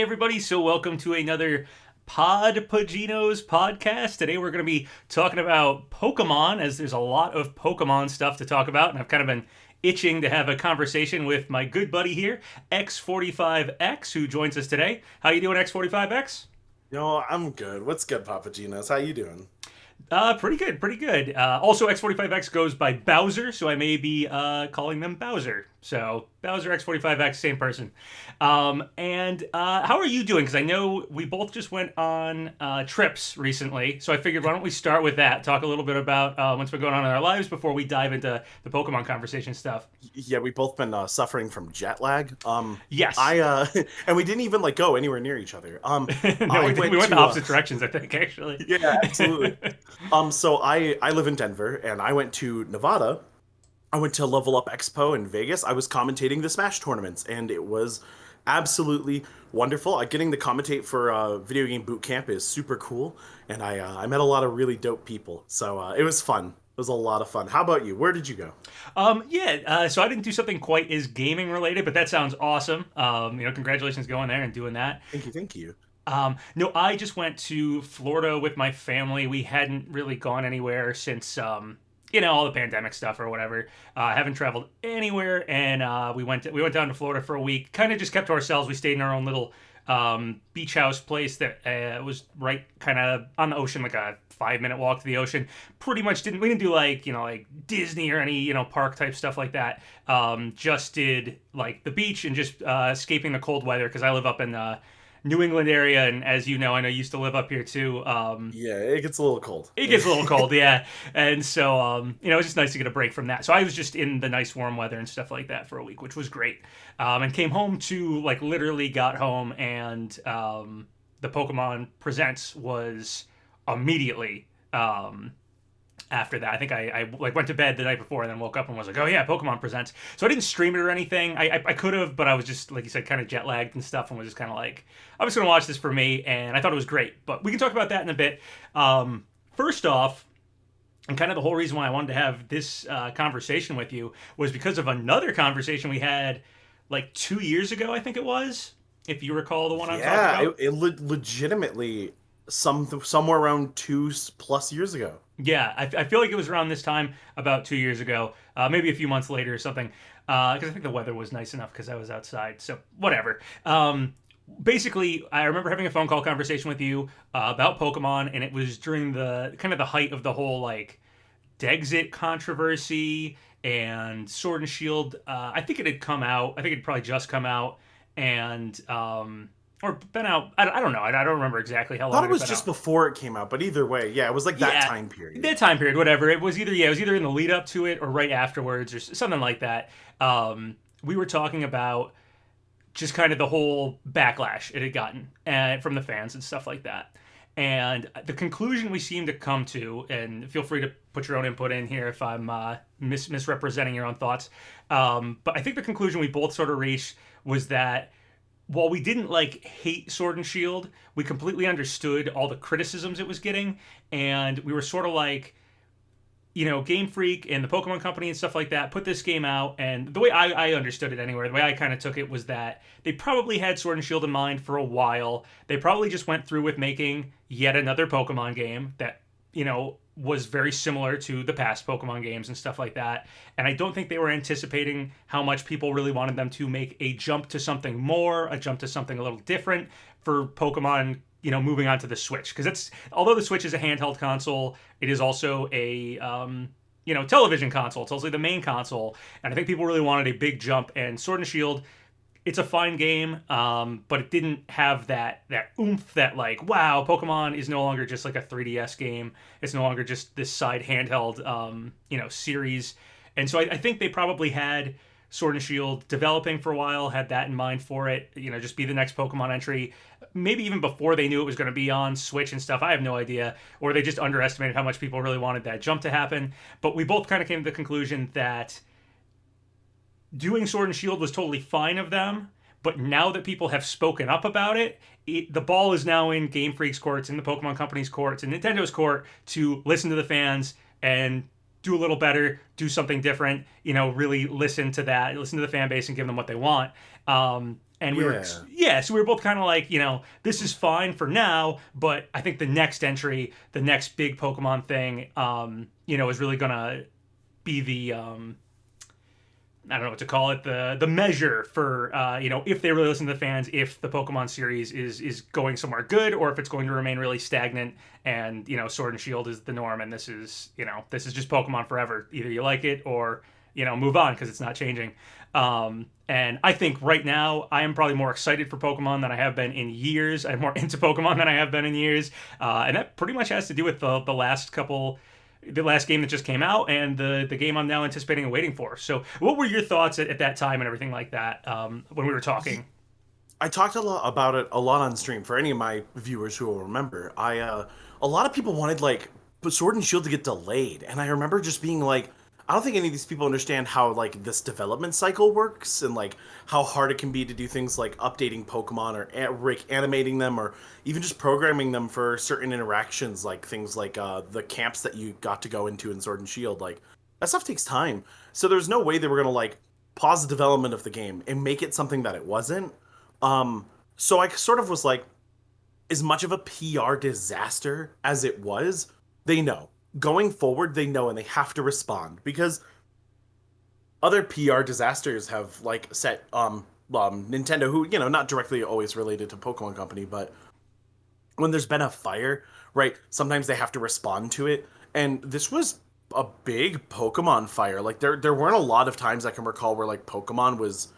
everybody. So welcome to another PodpaGenos podcast. Today we're going to be talking about Pokemon, as there's a lot of Pokemon stuff to talk about, and I've kind of been itching to have a conversation with my good buddy here, X45X, who joins us today. How you doing, X45X? Yo, I'm good. What's good, PapaGenos? How you doing? Pretty good, pretty good. Also, X45X goes by Bowser, so I may be calling them Bowser. So, Bowser, X45X, same person. And how are you doing? Because I know we both just went on trips recently, so I figured why don't we start with that, talk a little bit about what's been going on in our lives before we dive into the Pokemon conversation stuff. Yeah, we've both been suffering from jet lag. Yes. And we didn't even like go anywhere near each other. No, we went the opposite directions, I think, actually. Yeah, absolutely. So I live in Denver, and I went to Nevada. I went to Level Up Expo in Vegas. I was commentating the Smash tournaments, and it was absolutely wonderful. Getting to commentate for Video Game Boot Camp is super cool, and I met a lot of really dope people. So it was fun. It was a lot of fun. How about you? Where did you go? So I didn't do something quite as gaming related, but that sounds awesome. Congratulations going there and doing that. Thank you, thank you. No, I just went to Florida with my family. We hadn't really gone anywhere since, all the pandemic stuff or whatever. I haven't traveled anywhere, and we went down to Florida for a week. Kind of just kept to ourselves. We stayed in our own little beach house place that was right kind of on the ocean, like a 5-minute walk to the ocean. Pretty much we didn't do like Disney or any park type stuff like that. Just did like the beach and just escaping the cold weather because I live up in New England area, and as you know, I know you used to live up here too. Yeah, it gets a little cold. It gets a little cold, yeah. And so, it was just nice to get a break from that. So I was just in the nice warm weather and stuff like that for a week, which was great. And came home to, literally got home, and the Pokemon Presents was immediately after that. I think I went to bed the night before and then woke up and was like, oh yeah, Pokemon Presents. So I didn't stream it or anything. I could have, but I was just, like you said, kind of jet lagged and stuff, and was just kind of like, I'm just going to watch this for me, and I thought it was great. But we can talk about that in a bit. First off, and kind of the whole reason why I wanted to have this conversation with you was because of another conversation we had like 2 years ago, I think it was, if you recall the one I'm talking about. Yeah, legitimately somewhere around 2+ years ago. Yeah, I feel like it was around this time, about 2 years ago, maybe a few months later or something, because I think the weather was nice enough because I was outside, so whatever. Basically, I remember having a phone call conversation with you about Pokemon, and it was during the kind of the height of the whole, Dexit controversy and Sword and Shield. I think it had come out. I think it had probably just come out, and or been out. I don't know. I don't remember exactly how long. I thought it was been just out. Before it came out, but either way, yeah, it was like that time period. That time period, whatever. It was either in the lead up to it or right afterwards or something like that. We were talking about just kind of the whole backlash it had gotten from the fans and stuff like that. And the conclusion we seem to come to, and feel free to put your own input in here if I'm misrepresenting your own thoughts, but I think the conclusion we both sort of reached was that while we didn't hate Sword and Shield, we completely understood all the criticisms it was getting, and we were sort of like, Game Freak and the Pokemon Company and stuff like that put this game out, and the way I understood it anyway, the way I kind of took it was that they probably had Sword and Shield in mind for a while. They probably just went through with making yet another Pokemon game that, was very similar to the past Pokemon games and stuff like that. And I don't think they were anticipating how much people really wanted them to make a jump to something more, a jump to something a little different for Pokemon, moving on to the Switch. Because although the Switch is a handheld console, it is also a, television console. It's also the main console. And I think people really wanted a big jump. And Sword and Shield, it's a fine game, but it didn't have that oomph that wow, Pokemon is no longer just like a 3DS game. It's no longer just this side handheld, series. And so I think they probably had Sword and Shield developing for a while, had that in mind for it, just be the next Pokemon entry. Maybe even before they knew it was going to be on Switch and stuff. I have no idea. Or they just underestimated how much people really wanted that jump to happen. But we both kind of came to the conclusion that doing Sword and Shield was totally fine of them, but now that people have spoken up about it, the ball is now in Game Freak's courts, in the Pokemon Company's courts, and Nintendo's court to listen to the fans and do a little better, do something different, really listen to the fan base and give them what they want. And we were, Yeah. yeah, so we were both kind of like, this is fine for now, but I think the next entry, the next big Pokemon thing, is really gonna be the I don't know what to call it, the measure for if they really listen to the fans, if the Pokemon series is going somewhere good, or if it's going to remain really stagnant, and Sword and Shield is the norm, and this is just Pokemon forever. Either you like it or move on because it's not changing. And I think right now I am probably more excited for Pokemon than I have been in years. I'm more into Pokemon than I have been in years, and that pretty much has to do with the last game that just came out and the game I'm now anticipating and waiting for. So, what were your thoughts at that time and everything like that when we were talking? I talked a lot about it a lot on stream. For any of my viewers who will remember, a lot of people wanted like Sword and Shield to get delayed, and I remember just being like, I don't think any of these people understand how like this development cycle works and like how hard it can be to do things like updating Pokemon or animating them or even just programming them for certain interactions, like things like the camps that you got to go into in Sword and Shield. Like that stuff takes time, so there's no way they were gonna like pause the development of the game and make it something that it wasn't. So I sort of was like, as much of a PR disaster as it was, they know. Going forward, they know and they have to respond because other PR disasters have like set Nintendo, who, not directly always related to Pokemon Company, but when there's been a fire, right, sometimes they have to respond to it. And this was a big Pokemon fire. Like there weren't a lot of times I can recall where like Pokemon was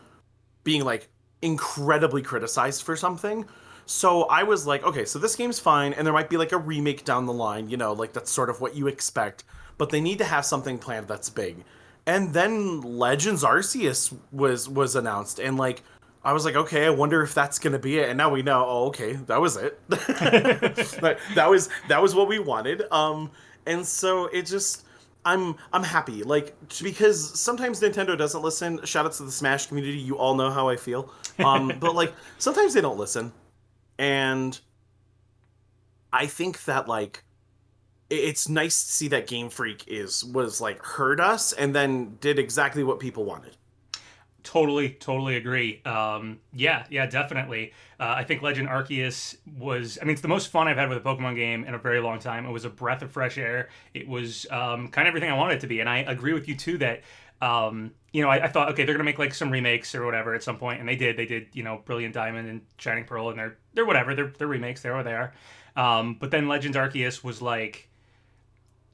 being like incredibly criticized for something. So I was like, okay, so this game's fine, and there might be like a remake down the line, like that's sort of what you expect, but they need to have something planned that's big. And then Legends Arceus was announced, and like I was like, okay, I wonder if that's gonna be it. And now we know, oh, okay, that was it. that was what we wanted. And so it just I'm happy, like because sometimes Nintendo doesn't listen. Shout out to the Smash community, you all know how I feel. But like sometimes they don't listen. And I think that like it's nice to see that Game Freak was like heard us and then did exactly what people wanted. Totally agree. Yeah, definitely. I think Legend Arceus was, I mean, it's the most fun I've had with a Pokemon game in a very long time. It was a breath of fresh air. It was kind of everything I wanted it to be. And I agree with you too that, I thought, okay, they're going to make like some remakes or whatever at some point. And they did. They did, Brilliant Diamond and Shining Pearl, and they're whatever. They're remakes. They're what they are. But then Legends Arceus was like,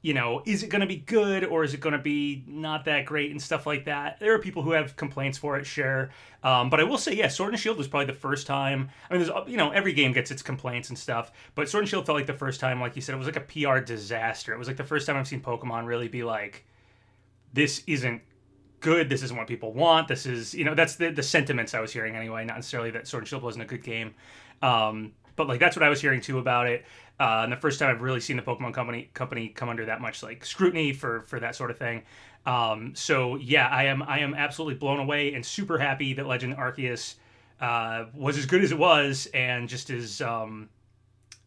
is it going to be good or is it going to be not that great and stuff like that? There are people who have complaints for it, sure. But I will say, yeah, Sword and Shield was probably the first time. I mean, there's, every game gets its complaints and stuff, but Sword and Shield felt like the first time, like you said, it was like a PR disaster. It was like the first time I've seen Pokemon really be like, this isn't good. This isn't what people want. This is, that's the sentiments I was hearing anyway. Not necessarily that Sword and Shield wasn't a good game. But like that's what I was hearing too about it. And the first time I've really seen the Pokemon company come under that much like scrutiny for that sort of thing. So yeah, I am absolutely blown away and super happy that Legend Arceus was as good as it was, and just as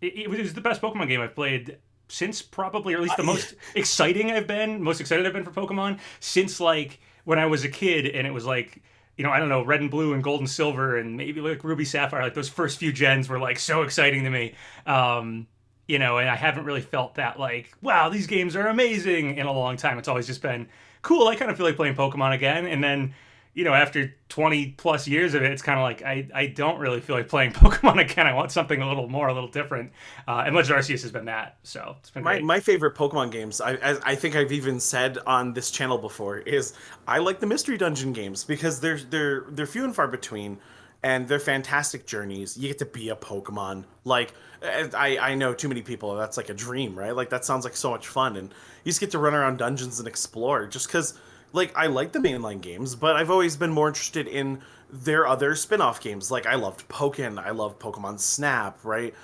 it was the best Pokemon game I've played since probably, or at least the most most excited I've been for Pokemon since like when I was a kid, and it was like, I don't know, Red and Blue and Gold and Silver and maybe like Ruby Sapphire, like those first few gens were like so exciting to me. And I haven't really felt that like, wow, these games are amazing in a long time. It's always just been cool. I kind of feel like playing Pokemon again. And then, after 20 plus years of it, it's kind of like, I don't really feel like playing Pokemon again. I want something a little more, a little different. And Legend Arceus has been that. So it's been great. My favorite Pokemon games, I think I've even said on this channel before, is I like the Mystery Dungeon games because they're few and far between, and they're fantastic journeys. You get to be a Pokemon. Like, I know too many people, that's like a dream, right? Like, that sounds like so much fun. And you just get to run around dungeons and explore just because, like, I like the mainline games, but I've always been more interested in their other spin-off games. Like, I loved Pokken, I loved Pokemon Snap, right?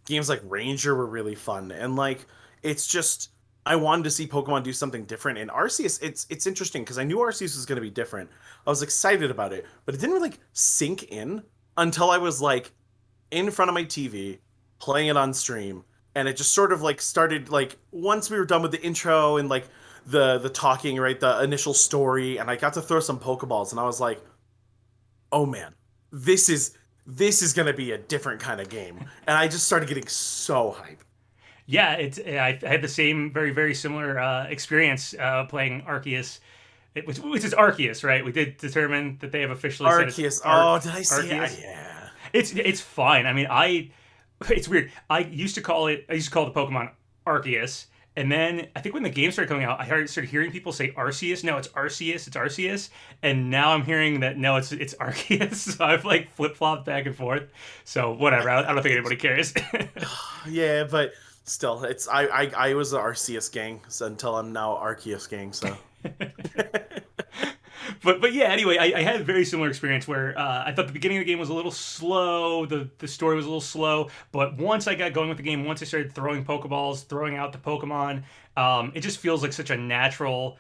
Games like Ranger were really fun. And, like, it's just, I wanted to see Pokemon do something different. And Arceus, it's interesting because I knew Arceus was going to be different. I was excited about it, but it didn't really like, sink in until I was like in front of my TV playing it on stream, and it just sort of like started like once we were done with the intro and like the talking, right, the initial story, and I got to throw some Pokeballs, and I was like, oh man, this is gonna be a different kind of game, and I just started getting so hyped. Yeah, I had the same very similar experience playing Arceus, which is Arceus, right? We did determine that they have officially said it's Arceus. Oh, did I say Arceus. yeah. It's fine. I mean, it's weird. I used to call the Pokemon Arceus, and then I think when the game started coming out, started hearing people say Arceus. No, it's Arceus. It's Arceus. And now I'm hearing that no, it's Arceus. So I've like flip flopped back and forth. So whatever. I don't think anybody cares. Yeah, but still, it's I was the Arceus gang until I'm now Arceus gang. So. But yeah, anyway, I had a very similar experience where I thought the beginning of the game was a little slow, the story was a little slow, but once I got going with the game, once I started throwing Pokeballs, throwing out the Pokemon, it just feels like such a natural,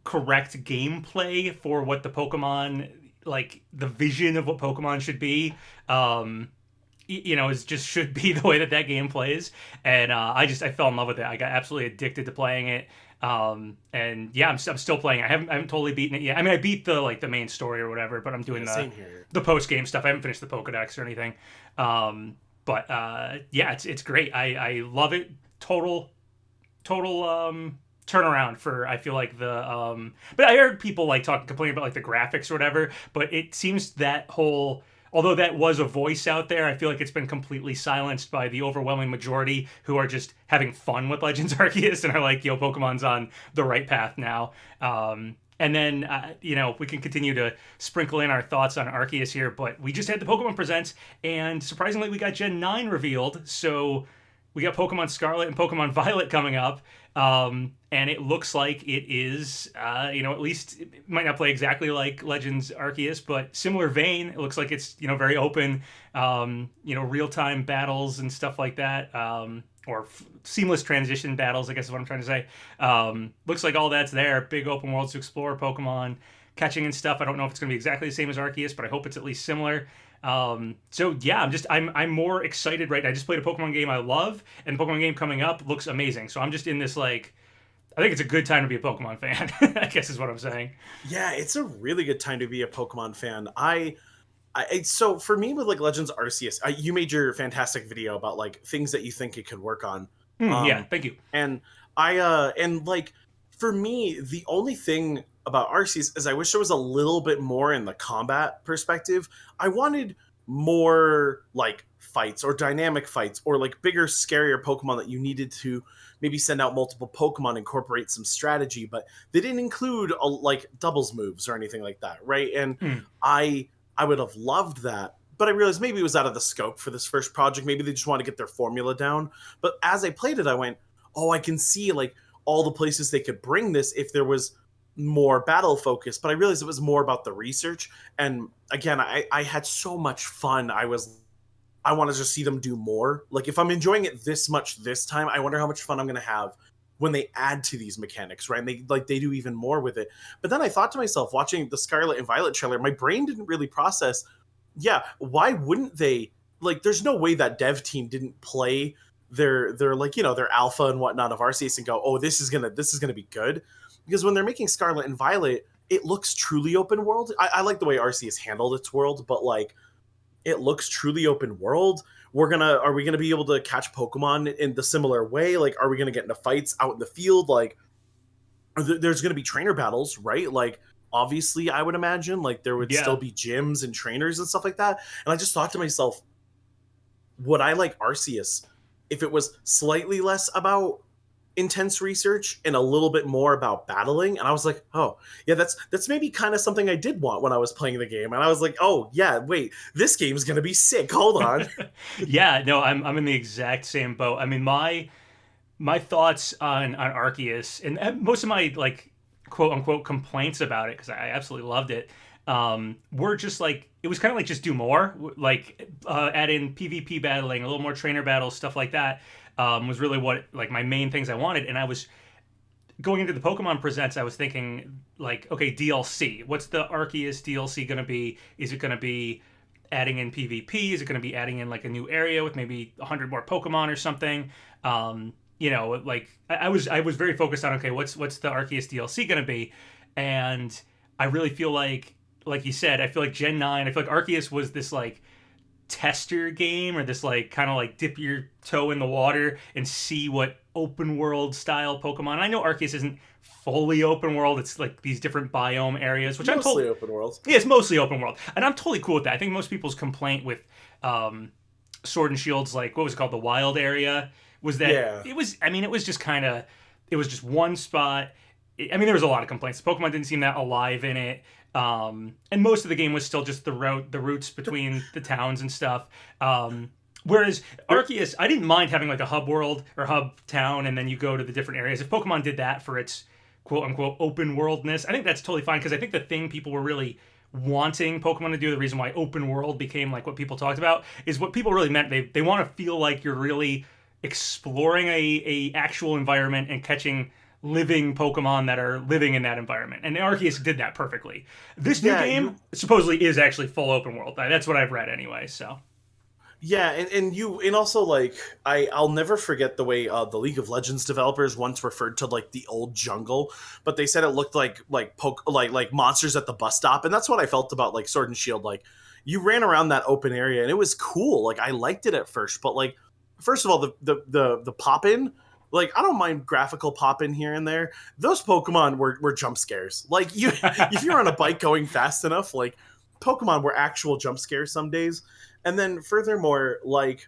correct gameplay for what the Pokemon, like the vision of what Pokemon should be. Is just should be the way that game plays, and I fell in love with it. I got absolutely addicted to playing it. And yeah, I'm still playing. I haven't totally beaten it yet. I mean, I beat the main story or whatever, but I'm doing the post game stuff. I haven't finished the Pokedex or anything. But yeah, it's great. I love it. Total turnaround for, I feel like but I heard people like complaining about like the graphics or whatever, but it seems although that was a voice out there, I feel like it's been completely silenced by the overwhelming majority who are just having fun with Legends Arceus and are like, yo, Pokemon's on the right path now. And then, we can continue to sprinkle in our thoughts on Arceus here, but we just had the Pokemon Presents, and surprisingly, we got Gen 9 revealed, so we got Pokemon Scarlet and Pokemon Violet coming up. And it looks like it is, at least it might not play exactly like Legends Arceus, but similar vein. It looks like it's, very open, real-time battles and stuff like that, or seamless transition battles, I guess is what I'm trying to say. Looks like all that's there. Big open worlds to explore, Pokemon catching and stuff. I don't know if it's going to be exactly the same as Arceus, but I hope it's at least similar. So yeah, I'm more excited right now. I just played a Pokemon game I love, and the Pokemon game coming up looks amazing. So I'm just in this I think it's a good time to be a Pokemon fan, I guess is what I'm saying. Yeah, it's a really good time to be a Pokemon fan. So for me with like Legends Arceus, you made your fantastic video about like things that you think it could work on. Yeah, thank you. And for me, the only thing about Arceus is I wish there was a little bit more in the combat perspective. I wanted more like fights or dynamic fights or like bigger, scarier Pokemon that you needed to maybe send out multiple Pokemon, incorporate some strategy, but they didn't include like doubles moves or anything like that, right? And I would have loved that, but I realized maybe it was out of the scope for this first project. Maybe they just want to get their formula down. But as I played it, I went, oh, I can see like all the places they could bring this if there was more battle focus. But I realized it was more about the research. And again, I had so much fun. I want to just see them do more. Like if I'm enjoying it this much this time, I wonder how much fun I'm going to have when they add to these mechanics, right? And they do even more with it. But then I thought to myself, watching the Scarlet and Violet trailer, my brain didn't really process, yeah, why wouldn't they? Like, there's no way that dev team didn't play their like, their alpha and whatnot of Arceus and go, oh, this is gonna be good. Because when they're making Scarlet and Violet, it looks truly open world. I like the way Arceus handled its world, but like, it looks truly open world. Are we gonna be able to catch Pokemon in the similar way? Like, are we gonna get into fights out in the field? Like, there's gonna be trainer battles, right? Like, obviously, I would imagine like there would still be gyms and trainers and stuff like that. And I just thought to myself, would I like Arceus if it was slightly less about intense research and a little bit more about battling? And I was like, oh yeah, that's maybe kind of something I did want when I was playing the game. And I was like, oh yeah, wait, this game's gonna be sick, hold on. Yeah, no, I'm in the exact same boat. I mean, my thoughts on Arceus and most of my like quote unquote complaints about it, because I absolutely loved it, were just like, it was kind of like just do more, like add in PvP battling, a little more trainer battles, stuff like that. Was really what like my main things I wanted. And I was going into the Pokemon Presents, I was thinking like, okay, DLC. What's the Arceus DLC going to be? Is it going to be adding in PvP? Is it going to be adding in like a new area with maybe 100 more Pokemon or something? Like I was very focused on, okay, what's the Arceus DLC going to be? And I really feel like like you said, I feel like Gen 9, I feel like Arceus was this like tester game, or this like kind of like dip your toe in the water and see what open world style Pokemon. And I know Arceus isn't fully open world. It's like these different biome areas, which I'm Mostly told, open world. yeah, it's mostly open world, and I'm totally cool with that. I think most people's complaint with Sword and Shield's, like, what was it called, the wild area, was that Yeah. it was. I mean, it was just kind of, it was just one spot. I mean, there was a lot of complaints. Pokemon didn't seem that alive in it. And most of the game was still just the routes between the towns and stuff. Whereas Arceus, I didn't mind having like a hub world or hub town, and then you go to the different areas. If Pokemon did that for its quote unquote open worldness, I think that's totally fine, because I think the thing people were really wanting Pokemon to do, the reason why open world became like what people talked about, is what people really meant. They want to feel like you're really exploring a actual environment and catching living Pokemon that are living in that environment. And Arceus did that perfectly. This new game supposedly is actually full open world. That's what I've read anyway, so. Yeah, and also, like, I'll never forget the way the League of Legends developers once referred to like the old jungle, but they said it looked like monsters at the bus stop, and that's what I felt about like Sword and Shield. Like, you ran around that open area and it was cool. Like, I liked it at first, but like, first of all, the pop in, like, I don't mind graphical pop in here and there. Those Pokemon were jump scares. Like, you if you're on a bike going fast enough, like, Pokemon were actual jump scares some days. And then furthermore, like,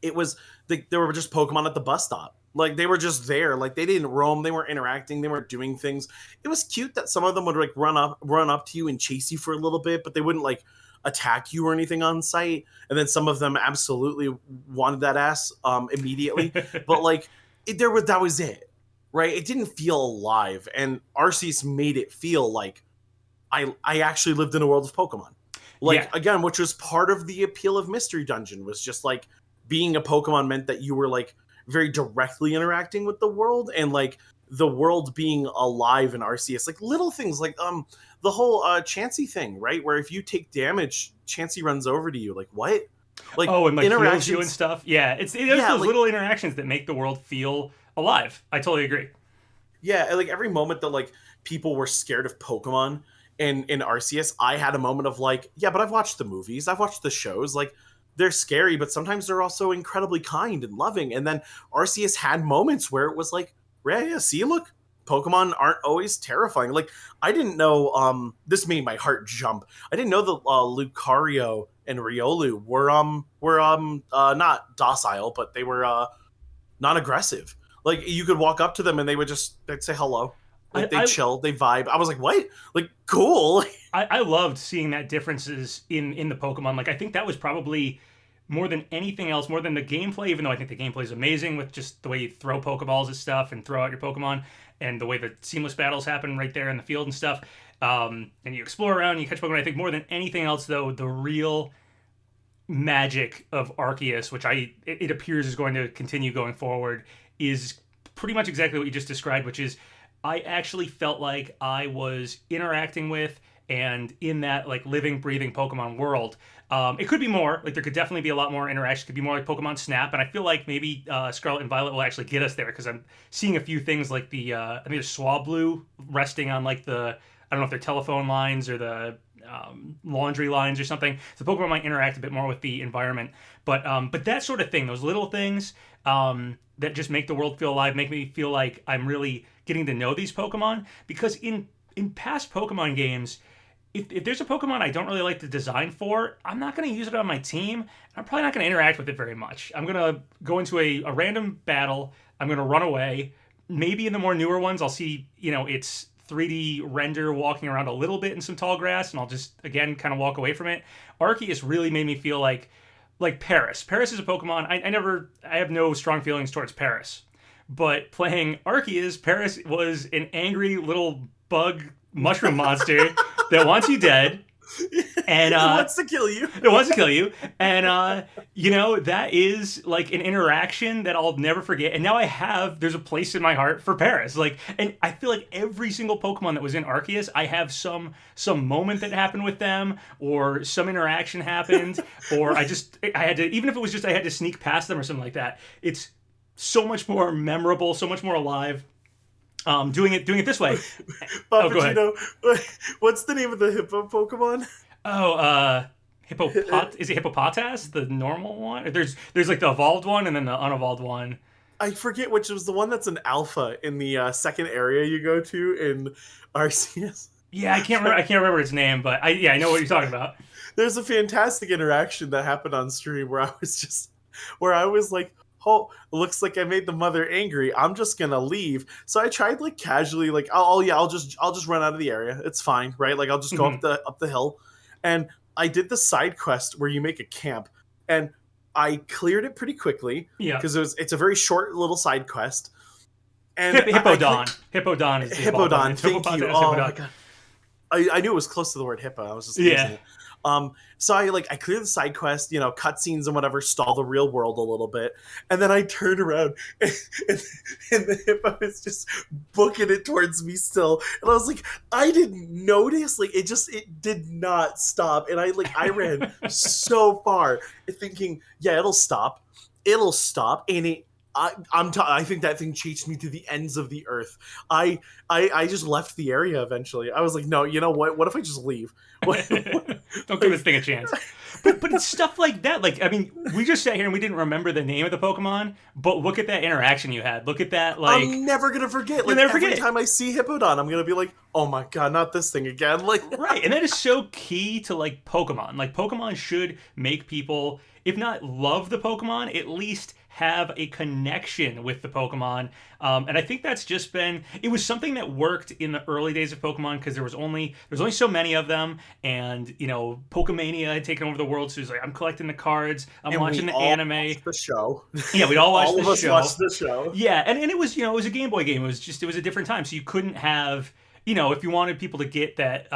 it was there were just Pokemon at the bus stop. Like, they were just there. Like, they didn't roam. They weren't interacting. They weren't doing things. It was cute that some of them would like run up to you and chase you for a little bit, but they wouldn't like attack you or anything on sight. And then some of them absolutely wanted that ass immediately. But like, that was it, right? It didn't feel alive, and Arceus made it feel like I actually lived in a world of Pokemon. Like, again, which was part of the appeal of Mystery Dungeon, was just like being a Pokemon meant that you were like very directly interacting with the world, and like the world being alive in Arceus. Like, little things like the whole Chansey thing, right? Where if you take damage, Chansey runs over to you. Like, what? Like, and like heals you and stuff. Yeah, there's those like, little interactions that make the world feel alive. I totally agree. Yeah, like every moment that like people were scared of Pokemon in Arceus, I had a moment of like, yeah, but I've watched the movies, I've watched the shows, like, they're scary, but sometimes they're also incredibly kind and loving. And then Arceus had moments where it was like, yeah, see, look, Pokemon aren't always terrifying. Like, I didn't know, this made my heart jump. I didn't know that Lucario and Riolu were not docile, but they were not aggressive. Like, you could walk up to them and they'd say hello. Like, they chill, they vibe. I was like, what? Like, cool. I loved seeing that differences in the Pokemon. Like, I think that was probably more than anything else, more than the gameplay, even though I think the gameplay is amazing with just the way you throw Pokeballs and stuff and throw out your Pokemon, and the way the seamless battles happen right there in the field and stuff. And you explore around and you catch Pokemon. I think more than anything else, though, the real magic of Arceus, which it appears is going to continue going forward, is pretty much exactly what you just described, which is I actually felt like I was interacting with and in that like living, breathing Pokemon world. It could be more. Like, there could definitely be a lot more interaction. It could be more like Pokemon Snap, and I feel like maybe Scarlet and Violet will actually get us there, because I'm seeing a few things like the I think there's Swablu resting on like the, I don't know if they're telephone lines or the laundry lines or something. So Pokemon might interact a bit more with the environment, but that sort of thing, those little things that just make the world feel alive, make me feel like I'm really getting to know these Pokemon. Because in past Pokemon games, if there's a Pokemon I don't really like the design for, I'm not going to use it on my team. I'm probably not going to interact with it very much. I'm going to go into a random battle. I'm going to run away. Maybe in the more newer ones, I'll see, it's 3D render walking around a little bit in some tall grass, and I'll just, again, kind of walk away from it. Arceus really made me feel like Paris. Paris is a Pokemon. I have no strong feelings towards Paris. But playing Arceus, Paris was an angry little bug mushroom monster that wants you dead. And it wants to kill you. It wants to kill you. And, that is like an interaction that I'll never forget. And now there's a place in my heart for Paris. Like, and I feel like every single Pokemon that was in Arceus, I have some moment that happened with them, or some interaction happened, or I had to, even if it was just I had to sneak past them or something like that. It's so much more memorable, so much more alive. Doing it this way. Oh, go ahead. PapaGeno, what's the name of the hippo Pokemon? Oh, is it hippopotas, the normal one? There's like the evolved one and then the unevolved one. I forget which was the one that's an alpha in the second area you go to in Arceus. Yeah, I can't remember its name, but I know what you're talking about. There's a fantastic interaction that happened on stream where I was like, oh, looks like I made the mother angry. I'm just gonna leave. So I tried like casually, like, oh yeah, I'll just run out of the area. It's fine, right? Like I'll just go up the hill, and I did the side quest where you make a camp, and I cleared it pretty quickly Yeah. because it's a very short little side quest. And Hippodon. Hippodon is Hippodon. Thank you. Oh my Hippodon. god. I knew it was close to the word hippo. I was just Yeah. losing it. So I cleared the side quest, cutscenes and whatever, stall the real world a little bit, and then I turned around and the hippo is just booking it towards me still, and I was like, I didn't notice, like it did not stop, and I ran so far thinking, yeah, it'll stop, and it. I think that thing chased me to the ends of the earth. I just left the area eventually. I was like, no, you know what? What if I just leave? Don't give this thing a chance. But it's stuff like that. Like, I mean, we just sat here and we didn't remember the name of the Pokemon, but look at that interaction you had. Look at that, like... I'm never going to forget. Like, never every forget time I see Hippodon, I'm going to be like, oh my god, not this thing again. Like, right, and that is so key to, like, Pokemon. Like, Pokemon should make people, if not love the Pokemon, at least have a connection with the Pokemon. And I think that's just been, it was something that worked in the early days of Pokemon because there's only so many of them, and Pokemania had taken over the world, so it was like, I'm collecting the cards, I'm watching the anime. The show. Yeah, we'd all watch all the of us show. watched the show. Yeah, and it was, it was a Game Boy game. It was a different time, so you couldn't have, if you wanted people to get that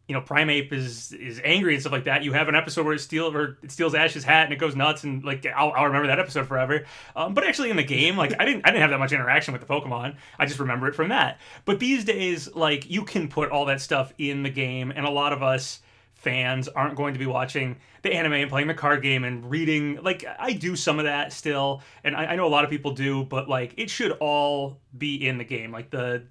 Primeape is angry and stuff like that, you have an episode where it steals Ash's hat and it goes nuts, and like I'll remember that episode forever. But actually in the game, like I didn't have that much interaction with the Pokemon. I just remember it from that. But these days, like, you can put all that stuff in the game, and a lot of us fans aren't going to be watching the anime and playing the card game and reading. Like, I do some of that still, and I know a lot of people do, but like, it should all be in the game. Like, the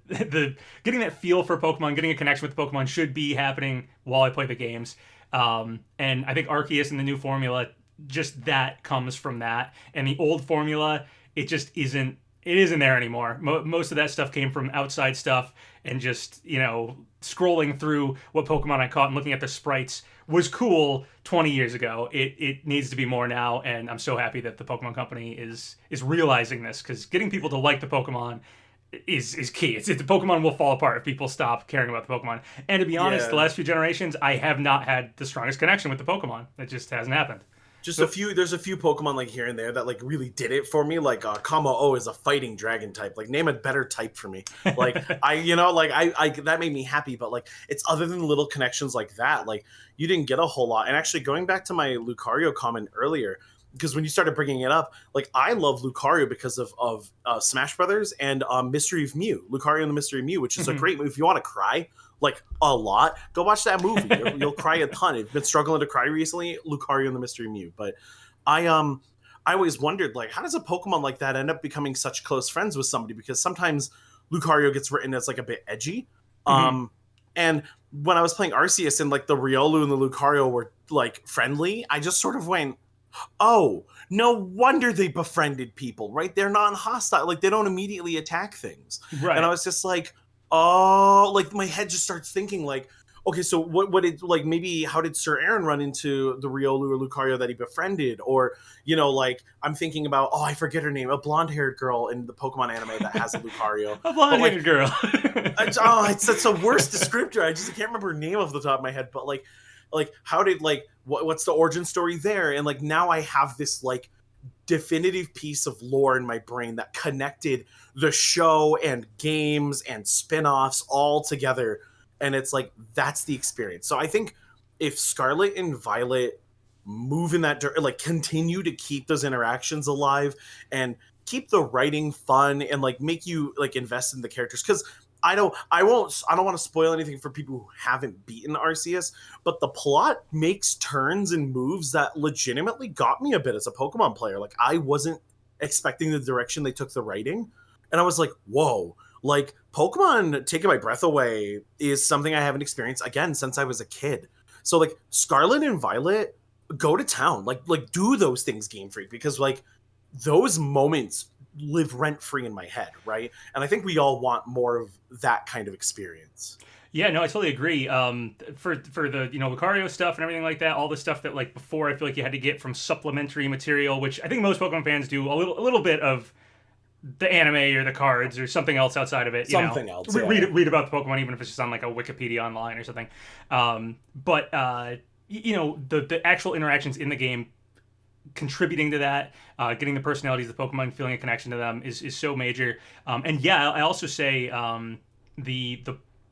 getting that feel for Pokemon, getting a connection with Pokemon should be happening while I play the games. And I think Arceus and the new formula, just that comes from that, and the old formula, it just isn't. It isn't there anymore. Most of that stuff came from outside stuff, and just, scrolling through what Pokemon I caught and looking at the sprites was cool 20 years ago. It needs to be more now, and I'm so happy that the Pokemon Company is realizing this, because getting people to like the Pokemon is key. The Pokemon will fall apart if people stop caring about the Pokemon. And to be honest, the last few generations, I have not had the strongest connection with the Pokemon. It just hasn't happened. There's a few Pokemon like here and there that like really did it for me. Like Kamo-O is a fighting dragon type. Like, name a better type for me. Like I that made me happy. But like, it's other than little connections like that. Like, you didn't get a whole lot. And actually, going back to my Lucario comment earlier, because when you started bringing it up, like, I love Lucario because of Smash Brothers and Mystery of Mew, Lucario and the Mystery of Mew, which is a great movie. If you want to cry like a lot, go watch that movie. You'll cry a ton. If you've been struggling to cry recently, Lucario and the Mystery of Mew. But I always wondered, like, how does a Pokemon like that end up becoming such close friends with somebody? Because sometimes Lucario gets written as like a bit edgy. And when I was playing Arceus and like the Riolu and the Lucario were like friendly, I just sort of went, oh, no wonder they befriended people, right? They're not hostile. Like, they don't immediately attack things. Right. And I was just like, oh, like, my head just starts thinking like, okay, so what did, like, maybe how did Sir Aaron run into the Riolu or Lucario that he befriended? Or, like, I'm thinking about, oh, I forget her name, a blonde-haired girl in the Pokemon anime that has a Lucario. A blonde-haired girl. It's the worst descriptor. I can't remember her name off the top of my head, but like how did, like, what's the origin story there? And like, now I have this like definitive piece of lore in my brain that connected the show and games and spin-offs all together, and it's like, that's the experience. So I think if Scarlet and Violet move in that like, continue to keep those interactions alive and keep the writing fun and like make you like invest in the characters, because I don't want to spoil anything for people who haven't beaten Arceus, but the plot makes turns and moves that legitimately got me a bit as a Pokemon player. Like, I wasn't expecting the direction they took the writing, and I was like, whoa, Like Pokemon taking my breath away is something I haven't experienced again since I was a kid. So like Scarlet and Violet, go to town. Like do those things, Game Freak, because like those moments live rent free in my head, right? And I think we all want more of that kind of experience. Yeah, no, I totally agree. For the Lucario stuff and everything like that, all the stuff that like before I feel like you had to get from supplementary material, which I think most Pokemon fans do a little bit of the anime or the cards or something else outside of it. Something else. Read about the Pokemon, even if it's just on like a Wikipedia online or something. But the actual interactions in the game contributing to that, getting the personalities of the Pokemon, feeling a connection to them is so major. And yeah, I also say the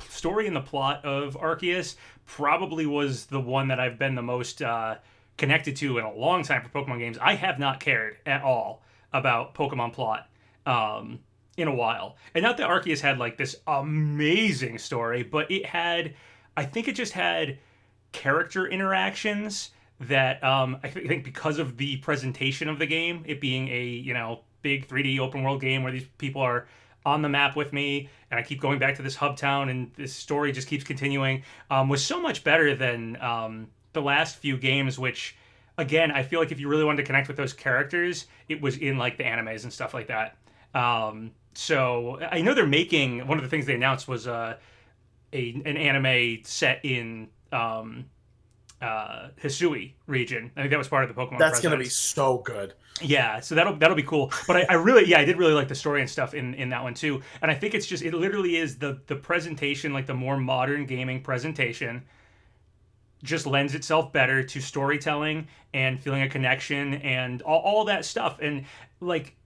story and the plot of Arceus probably was the one that I've been the most connected to in a long time for Pokemon games. I have not cared at all about Pokemon plot in a while. And not that Arceus had like this amazing story, but I think it just had character interactions that I think because of the presentation of the game, it being a big 3D open world game where these people are on the map with me, and I keep going back to this hub town, and this story just keeps continuing, was so much better than the last few games, which, again, I feel like if you really wanted to connect with those characters, it was in, like, the animes and stuff like that. So I know they're making, one of the things they announced was an anime set in Hisui region. I think that was part of the Pokemon That's presence. going to be so good. Yeah, so that'll be cool. But I did really like the story and stuff in that one too. And I think it literally is the presentation, like the more modern gaming presentation, just lends itself better to storytelling and feeling a connection and all that stuff. And like,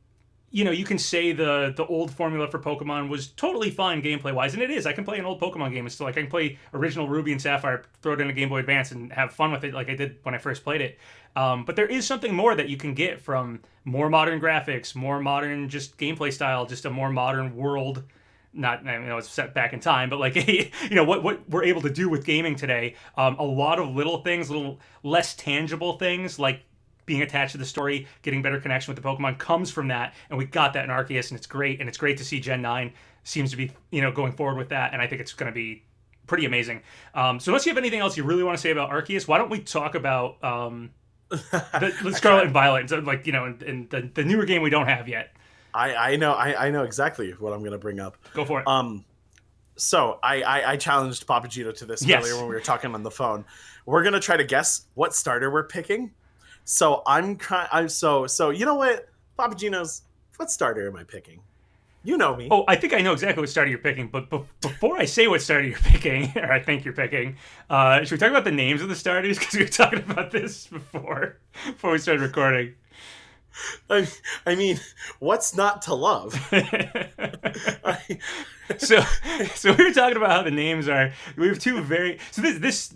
you can say the old formula for Pokemon was totally fine gameplay wise, and it is. I can play an old Pokemon game and still, like, I can play original Ruby and Sapphire, throw it in a Game Boy Advance, and have fun with it like I did when I first played it. But there is something more that you can get from more modern graphics, more modern just gameplay style, just a more modern world. Not, I mean, it's set back in time, but like, what we're able to do with gaming today. A lot of little things, little less tangible things, like being attached to the story, getting better connection with the Pokemon comes from that, and we got that in Arceus, and it's great, and it's great to see Gen 9 seems to be, going forward with that, and I think it's going to be pretty amazing. So unless you have anything else you really want to say about Arceus, why don't we talk about the Scarlet and Violet, like, and the newer game we don't have yet. I know exactly what I'm going to bring up. Go for it. So I challenged PapaGenos to this earlier when we were talking on the phone. We're going to try to guess what starter we're picking. So so you know what, PapaGenos, what starter am I picking? You know me. Oh, I think I know exactly what starter you're picking, but before I say what starter you're picking, or I think you're picking, should we talk about the names of the starters? Because we were talking about this before we started recording. I mean, what's not to love? So we were talking about how the names are. We have two this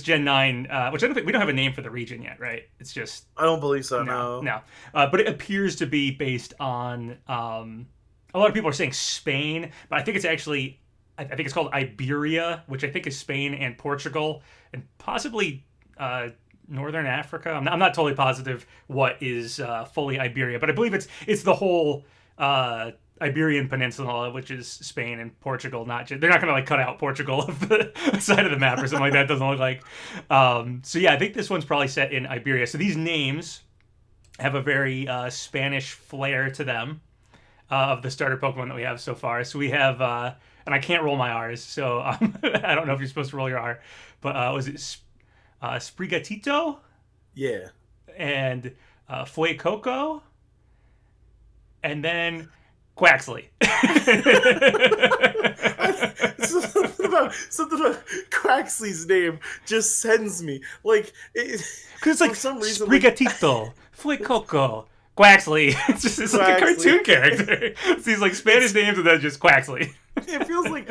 Gen 9, which I don't think we don't have a name for the region yet, right? It's just I don't believe so. No. But it appears to be based on. A lot of people are saying Spain, but I think it's actually. I think it's called Iberia, which I think is Spain and Portugal, and possibly. Northern Africa. I'm not totally positive what is fully Iberia, but I believe it's the whole Iberian Peninsula, which is Spain and Portugal. They're not going to like cut out Portugal off the side of the map or something like that. Doesn't look like. So yeah, I think this one's probably set in Iberia. So these names have a very Spanish flair to them of the starter Pokemon that we have so far. So we have, and I can't roll my R's, so I don't know if you're supposed to roll your R, but was it Sprigatito? Yeah. And Fuecoco? And then Quaxley. something about Quaxley's name just sends me. Like, because it's like for some reason, Sprigatito, Fuecoco, Quaxley. It's like a cartoon character. It's these like Spanish names and then just Quaxley. It feels like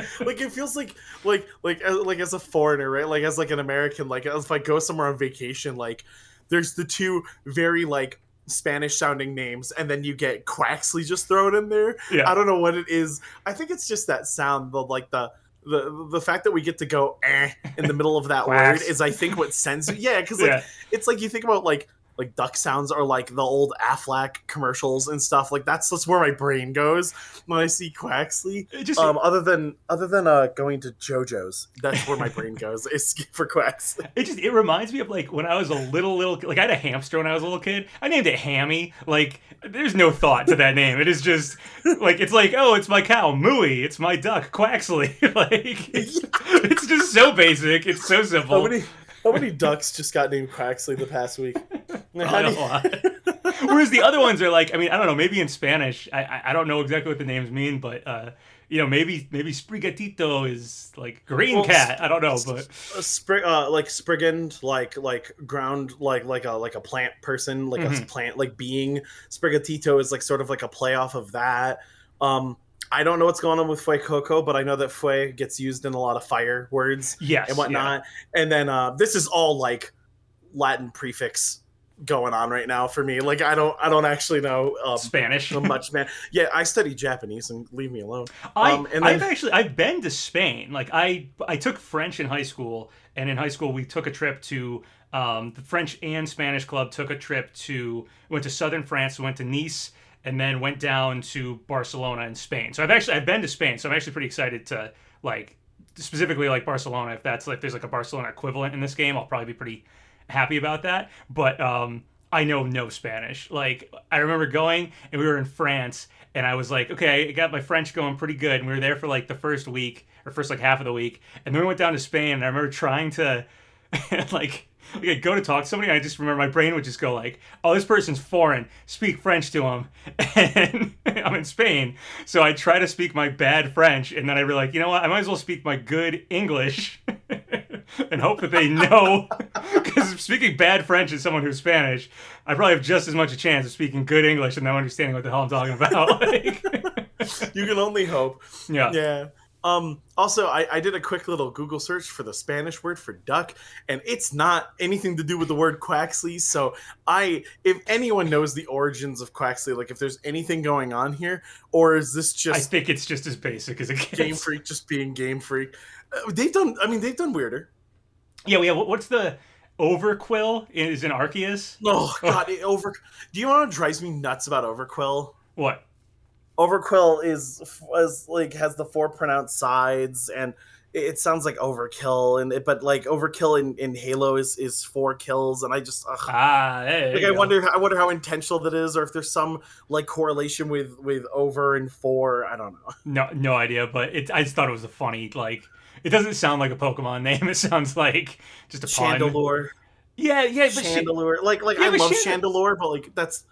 as a foreigner, right? Like as like an American, like if I go somewhere on vacation, like there's the two very like Spanish sounding names, and then you get Quaxley just thrown in there. Yeah. I don't know what it is. I think it's just that sound, the fact that we get to go in the middle of that word is, I think, what sends you. Yeah, because like it's like you think about like like duck sounds are like the old Aflac commercials and stuff. Like that's where my brain goes when I see Quaxley. It just Other than going to JoJo's, that's where my brain goes. Is for Quaxley. it reminds me of like when I was a little like I had a hamster when I was a little kid. I named it Hammy. Like there's no thought to that name. It is just like it's like, oh, it's my cow Mooey. It's my duck Quaxley. Like it's just so basic. It's so simple. How many ducks just got named Quaxley the past week? A lot. Whereas the other ones are like, I mean, I don't know, maybe in Spanish, I don't know exactly what the names mean, but maybe Sprigatito is like green cat. I don't know, but like Sprigand, like ground, like a plant person, like a plant like being. Sprigatito is like sort of like a play off of that. I don't know what's going on with Fue Coco, but I know that Fue gets used in a lot of fire words and whatnot. Yeah. And then this is all like Latin prefix going on right now for me. Like I don't actually know Spanish much, man. Yeah, I study Japanese, and leave me alone. I've been to Spain. Like I took French in high school, and in high school we took a trip to the French and Spanish club took a trip went to southern France, went to Nice, and then went down to Barcelona in Spain. So I've been to Spain, so I'm actually pretty excited to like specifically like Barcelona. If that's like there's like a Barcelona equivalent in this game, I'll probably be pretty happy about that. But I know no Spanish. Like I remember going and we were in France, and I was like, okay, I got my French going pretty good. And we were there for like the first week or first like half of the week, and then we went down to Spain. And I remember trying to like go to talk to somebody, and I just remember my brain would just go like, oh, this person's foreign, speak French to him. And I'm in Spain, so I try to speak my bad French, and then I realize, you know what, I might as well speak my good English and hope that they know, because speaking bad French to someone who's Spanish, I probably have just as much a chance of speaking good English and them understanding what the hell I'm talking about. Like, you can only hope. Yeah. Also, I did a quick little Google search for the Spanish word for duck, and it's not anything to do with the word Quaxley. So if anyone knows the origins of Quaxley, like if there's anything going on here, or is this just... I think it's just as basic as it gets. Game Freak just being Game Freak. They've done weirder. Yeah. What's the Overquill is in Arceus? Oh, God. Do you know what drives me nuts about Overquill? What? Overquill is like has the 4 pronounced sides, and it sounds like overkill, but like overkill in Halo is 4 kills, and I just I wonder how intentional that is, or if there's some like correlation with over and 4. I don't know. No idea, but I just thought it was a funny, like, it doesn't sound like a Pokemon name. It sounds like just a Chandelure. Yeah, but Chandelure. Like I love Chandelure, but like that's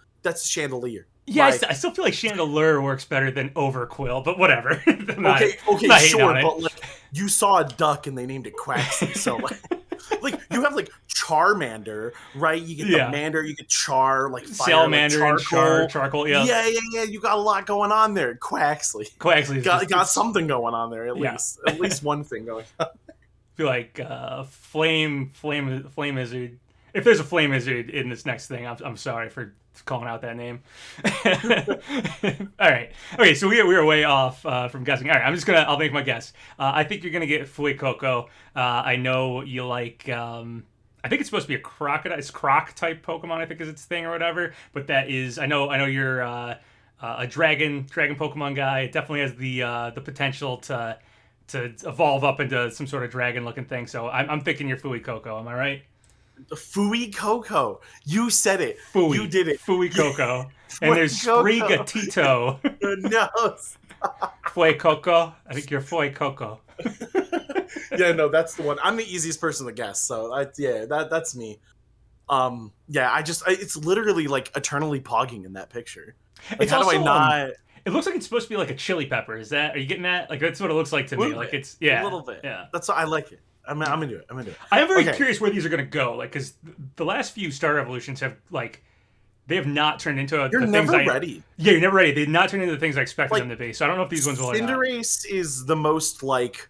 chandelier. Yeah, like, I still feel like Chandelure works better than Overquill, but whatever. Okay, sure, but like you saw a duck and they named it Quaxley, so like you have like Charmander, right? You get the Mander, you get Char, like fire, Salamander, like charcoal, yeah. Yeah. You got a lot going on there. Quaxley got something going on there at least one thing going on. I feel like Flame Lizard. If there's a Flame Lizard in this next thing, I'm sorry for calling out that name. All right. Okay, so we were way off from guessing. All right, I'll make my guess. I think you're gonna get Fuecoco. I know you like. I think it's supposed to be a crocodile. It's croc type Pokemon, I think is its thing or whatever. But that is. I know you're a dragon Pokemon guy. It definitely has the potential to evolve up into some sort of dragon looking thing. So I'm thinking you're Fuecoco. Am I right? Fuecoco. You said it. You did it. Fuecoco. And there's Sprigatito. No. Fuecoco. I think you're Fuecoco. Yeah, no, that's the one. I'm the easiest person to guess, so that's me. It's literally like eternally pogging in that picture. Like, it's how also, do I not? It looks like it's supposed to be like a chili pepper. Are you getting that? Like that's what it looks like to me. Like it's a little bit. Yeah, that's what I like it. I'm into it. I am very curious where these are going to go. Like, because the last few Star Evolutions have they have not turned into You're never ready. Yeah, you're never ready. They did not turn into the things I expected them to be. So I don't know if these ones will. Cinderace is the most like.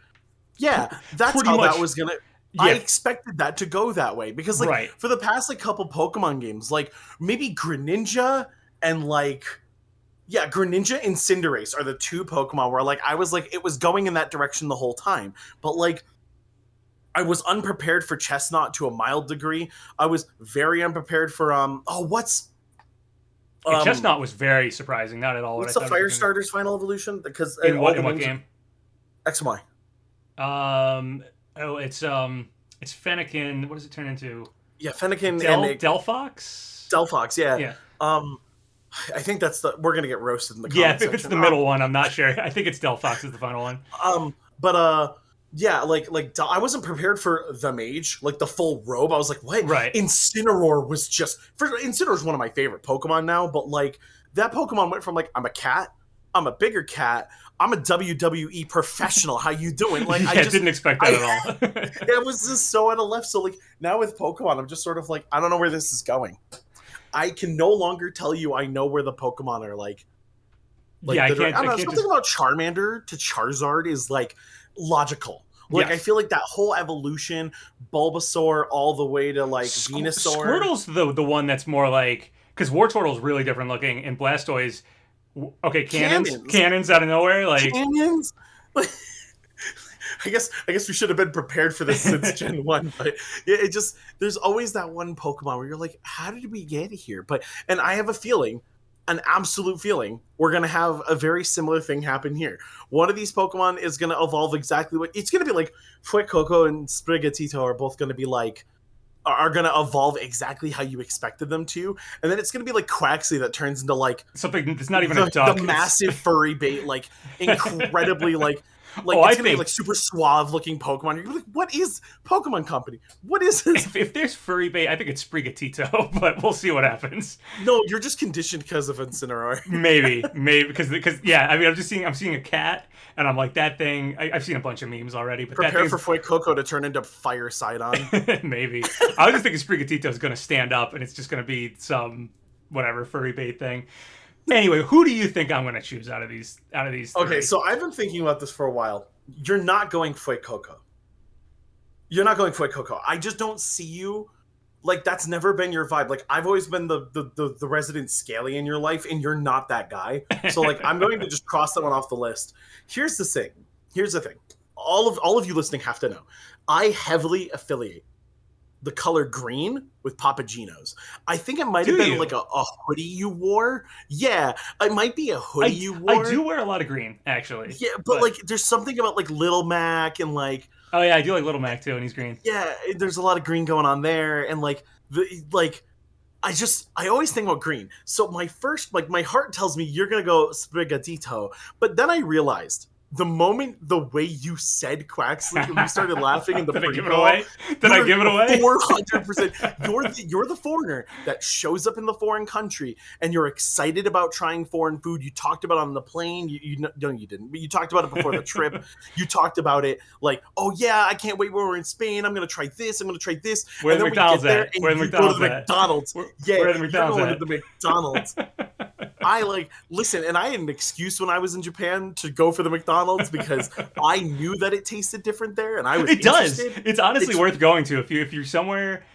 Yeah, that's pretty how much, that was gonna. Yeah. I expected that to go that way because for the past couple Pokemon games, like maybe Greninja and Greninja and Cinderace are the 2 Pokemon where I was like it was going in that direction the whole time, but I was unprepared for Chestnut to a mild degree. I was very unprepared for Yeah, Chestnut was very surprising. Not at all what I what's the thought it was gonna Firestarter's final evolution? Because be. In all what the in what names game? X and Y. It's Fennekin. What does it turn into? Yeah, Fennekin and Delphox? Delphox, yeah. Yeah. I think that's we're gonna get roasted in the Yeah, comment if it's section. the middle one, I'm not sure. I think it's Delphox is the final one. Yeah, I wasn't prepared for the mage, like the full robe. I was like, what? Right. Incineroar was just Incineroar is one of my favorite Pokemon now, but like that Pokemon went from like I'm a cat, I'm a bigger cat, I'm a WWE professional. How you doing? Like I didn't expect that at all. It was just so out of left. So like now with Pokemon, I'm just sort of like I don't know where this is going. I can no longer tell you I know where the Pokemon are like yeah, I can't. Something about Charmander to Charizard is like logical. Like yes. I feel like that whole evolution, Bulbasaur all the way to like Venusaur. Squirtle's the one that's more like because Wartortle's really different looking, and Blastoise. Okay, cannons out of nowhere, like cannons. I guess we should have been prepared for this since Gen 1, but it just there's always that one Pokemon where you're like, how did we get here? And I have a feeling, an absolute feeling, we're gonna have a very similar thing happen here. One of these Pokemon is gonna evolve exactly what it's gonna be like. Fuecoco and Sprigatito are both gonna be like are gonna evolve exactly how you expected them to, and then it's gonna be like Quaxley that turns into like something that's not even a duck. The massive furry bait, like incredibly like it's gonna be like super suave looking Pokemon. You're like, what is Pokemon Company? What is this? If there's furry bait, I think it's Sprigatito, but we'll see what happens. No, you're just conditioned because of Incineroar. maybe because yeah. I mean, I'm seeing a cat, and I'm like that thing. I've seen a bunch of memes already, but prepare for Fuecoco to turn into Fire Sidon. Maybe I was just thinking Sprigatito is going to stand up, and it's just going to be some whatever furry bait thing. Anyway, who do you think I'm going to choose out of these? Three? Okay, so I've been thinking about this for a while. You're not going Fuecoco. I just don't see you. Like that's never been your vibe. Like I've always been the resident Scaly in your life, and you're not that guy. So like I'm going to just cross that one off the list. Here's the thing. All of you listening have to know. I heavily affiliate the color green with PapaGenos. I think it might have been like a hoodie you wore. Yeah, it might be a hoodie you wore. I do wear a lot of green, actually. Yeah, but like there's something about like Little Mac and like oh yeah, I do like Little Mac too, and he's green. Yeah, there's a lot of green going on there, and like I always think about green. So my heart tells me you're gonna go Sprigatito, but then I realized the moment the way you said Quaxley when we started laughing in the Did I give it away? 400%. You're the foreigner that shows up in the foreign country and you're excited about trying foreign food. You talked about it on the plane. You didn't, but you talked about it before the trip. You talked about it like, oh yeah, I can't wait when we're in Spain. I'm gonna try this. I'm gonna try this. Where the McDonald's at? Where the McDonald's? Where the McDonald's? I listen, and I had an excuse when I was in Japan to go for the McDonald's because I knew that it tasted different there, and I was interested. It's honestly worth going to if you're somewhere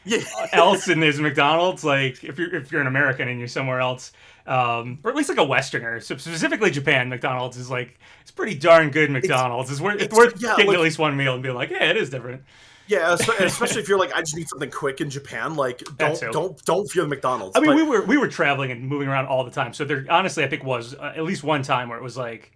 else and there's McDonald's. Like if you're an American and you're somewhere else, or at least like a Westerner, so specifically Japan, McDonald's is like it's pretty darn good. McDonald's it's worth getting at least one meal and being like, yeah, it is different. Yeah, especially if you're like, I just need something quick in Japan. Like, don't fear the McDonald's. I mean, we were traveling and moving around all the time, so there honestly, I think was at least one time where it was like,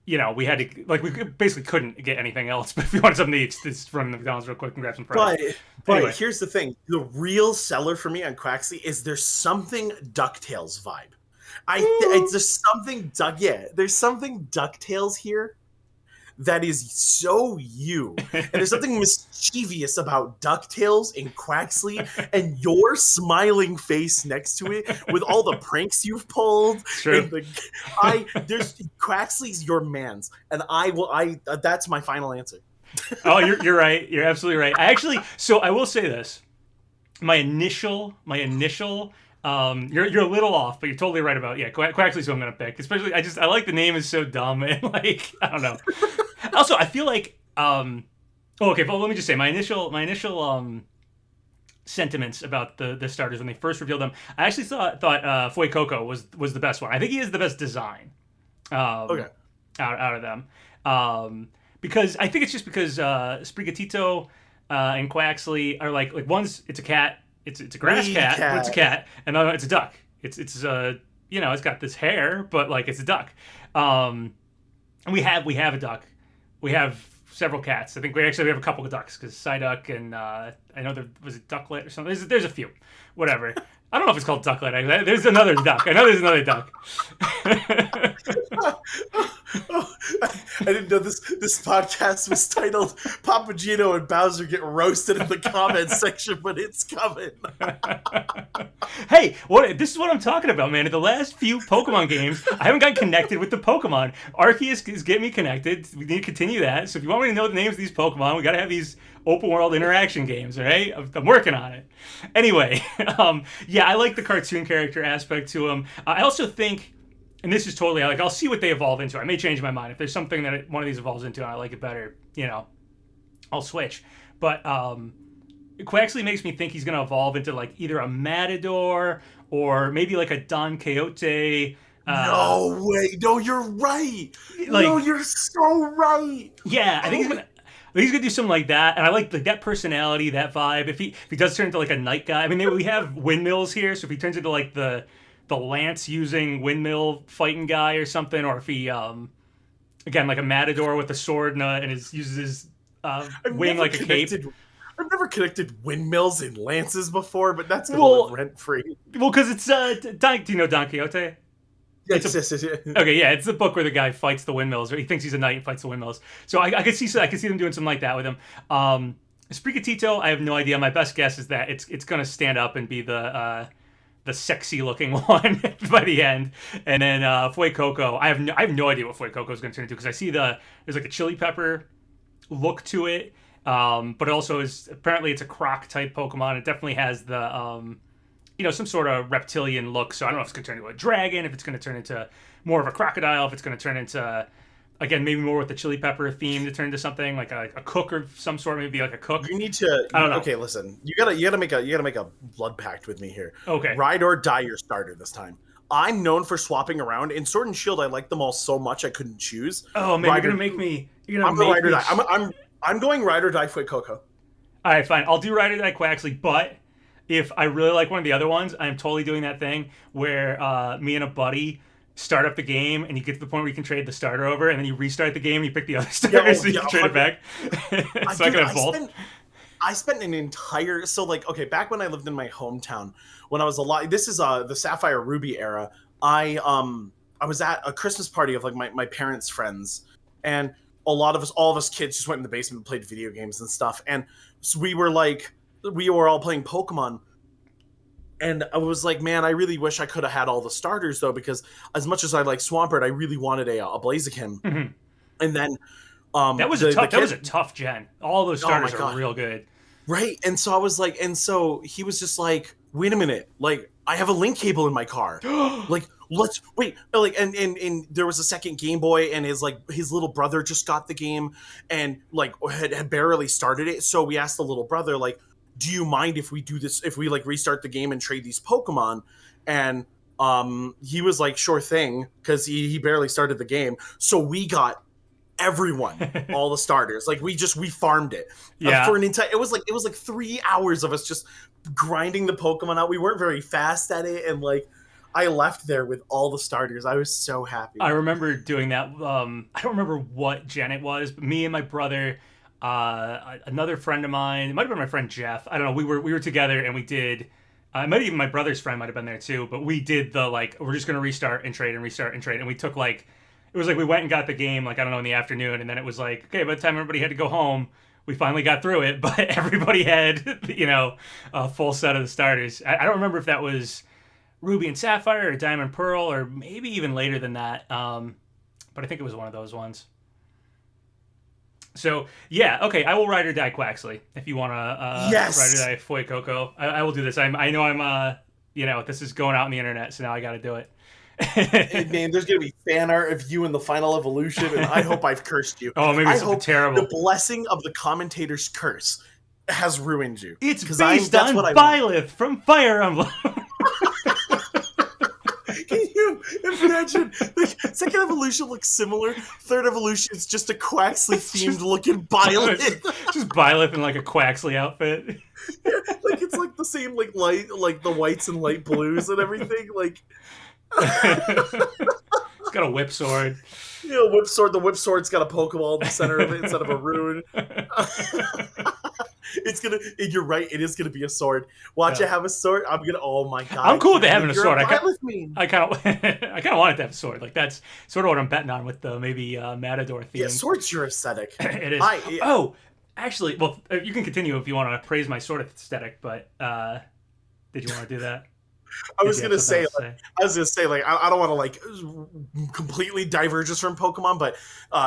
you know, we had to we basically couldn't get anything else. But if you wanted something to eat, just run to McDonald's real quick and grab some fries. But anyway. Here's the thing: the real seller for me on Quaxley is there's something DuckTales vibe. There's something DuckTales here. That is so you. And there's something mischievous about DuckTales and Quaxley and your smiling face next to it with all the pranks you've pulled. True. There's Quaxley's your man's. And that's my final answer. Oh, you're right. You're absolutely right. So I will say this. My initial you're a little off, but you're totally right about Quaxley's who I'm gonna pick. Especially I like the name is so dumb and like I don't know. Also, I feel like okay, but let me just say my initial sentiments about the starters when they first revealed them. I actually thought Fuecoco was the best one. I think he is the best design. Out of them. because I think it's just because Sprigatito and Quaxley are like it's a cat, it's a grass cat, but it's a cat, and it's a duck. It's it's got this hair, but like it's a duck. And we have a duck. We have several cats. I think we have a couple of ducks because Psyduck and I know there was a ducklet or something. There's a few, whatever. I don't know if it's called ducklet. There's another duck. I know there's another duck. I didn't know this podcast was titled "PapaGeno and Bowser Get Roasted" in the comments section, but it's coming. Hey, this is what I'm talking about, man. In the last few Pokemon games, I haven't gotten connected with the Pokemon. Arceus is getting me connected. We need to continue that. So if you want me to know the names of these Pokemon, we got to have these open world interaction games, all right? I'm working on it. Anyway, yeah, I like the cartoon character aspect to them. I also think, and this is totally I'll see what they evolve into. I may change my mind if there's something that one of these evolves into and I like it better. I'll switch. But Quaxley makes me think he's going to evolve into like either a Matador or maybe like a Don Quixote. No way! No, you're right. No, you're so right. Yeah, I think he's gonna do something like that, and I like that personality, that vibe. If he does turn into like a knight guy, I mean, we have windmills here, so if he turns into like the lance using windmill fighting guy or something, or if he again like a Matador with a sword and uses his wing like a cape. I've never connected windmills and lances before, but that's gonna live rent free. Well, because it's do you know Don Quixote? Yes. Okay, yeah, it's the book where the guy fights the windmills, or he thinks he's a knight and fights the windmills. So I could see them doing something like that with him. Sprigatito, I have no idea. My best guess is that it's going to stand up and be the sexy looking one by the end. And then Fuecoco, I have no idea what Fuecoco is going to turn into because I see there's like a chili pepper look to it, but it also is apparently it's a croc type Pokemon. It definitely has the some sort of reptilian look. So I don't know if it's going to turn into a dragon, if it's going to turn into more of a crocodile, if it's going to turn into, again, maybe more with the chili pepper theme to turn into something like a cook or some sort, maybe like a cook. You need to. I don't know. Okay, listen. You gotta make a blood pact with me here. Okay. Ride or die your starter this time. I'm known for swapping around. In Sword and Shield, I like them all so much I couldn't choose. Oh man, you're gonna make me. I'm going ride or die. I'm going ride or die Fuecoco. All right, fine. I'll do ride or die Quaxley, but if I really like one of the other ones, I'm totally doing that thing where me and a buddy start up the game and you get to the point where you can trade the starter over and then you restart the game and you pick the other starter so you can trade it back. So I can have both. I spent an entire... So, like, okay, back when I lived in my hometown, when I was this is the Sapphire Ruby era, I was at a Christmas party of, like, my parents' friends, and all of us kids just went in the basement and played video games and stuff, and so we were all playing Pokemon, and I was like, man, I really wish I could have had all the starters, though, because as much as I like Swampert, I really wanted a Blaziken. Mm-hmm. And then... that was a tough gen. All those starters are real good. Right, and so I was like... And so he was just like, wait a minute, like, I have a link cable in my car. Like, let's... Wait, like, and there was a second Game Boy, and his little brother just got the game, and, like, had barely started it, so we asked the little brother, like, do you mind if we do this, if we like restart the game and trade these Pokemon? And he was like, sure thing, because he barely started the game. So we got everyone, all the starters. Like we farmed it. Yeah. For an entire, it was like 3 hours of us just grinding the Pokemon out. We weren't very fast at it, and like I left there with all the starters. I was so happy. I remember doing that. I don't remember what gen it was, but me and my brother, another friend of mine, it might have been my friend Jeff. I don't know. We were together and we did. Maybe even my brother's friend might have been there too. But we did the like we're just gonna restart and trade and restart and trade, and we took like it was like we went and got the game like I don't know in the afternoon, and then it was like okay by the time everybody had to go home, we finally got through it. But everybody had a full set of the starters. I don't remember if that was Ruby and Sapphire or Diamond Pearl or maybe even later than that. But I think it was one of those ones. So, yeah, okay, I will ride or die Quaxley if you want to yes! ride or die Fuecoco. I will do this. I know I'm, this is going out on the internet, so now I got to do it. Man, there's going to be fan art of you in the final evolution, and I hope I've cursed you. Oh, maybe it's terrible. The blessing of the commentator's curse has ruined you. It's based on Byleth from Fire Emblem. Can you Imagine like, second evolution looks similar. Third evolution is just a Quaxley themed looking Byleth. Just Byleth in like a Quaxley outfit. Yeah, like it's like the same like light, like the whites and light blues and everything. Like It's got a whip sword. Whip sword. The whip sword's got a Pokeball in the center of it instead of a rune. It's gonna. You're right. It is gonna be a sword. Watch it have a sword. I'm gonna. Oh my god. I'm cool with it having a sword. I kind of want it to have a sword. Like that's sort of what I'm betting on with the maybe Matador theme. Yeah, sword's your aesthetic. It is. Oh, actually, well, you can continue if you want to praise my sword aesthetic, but did you want to do that? I was gonna say, like, I don't want to like completely diverge us from Pokemon, but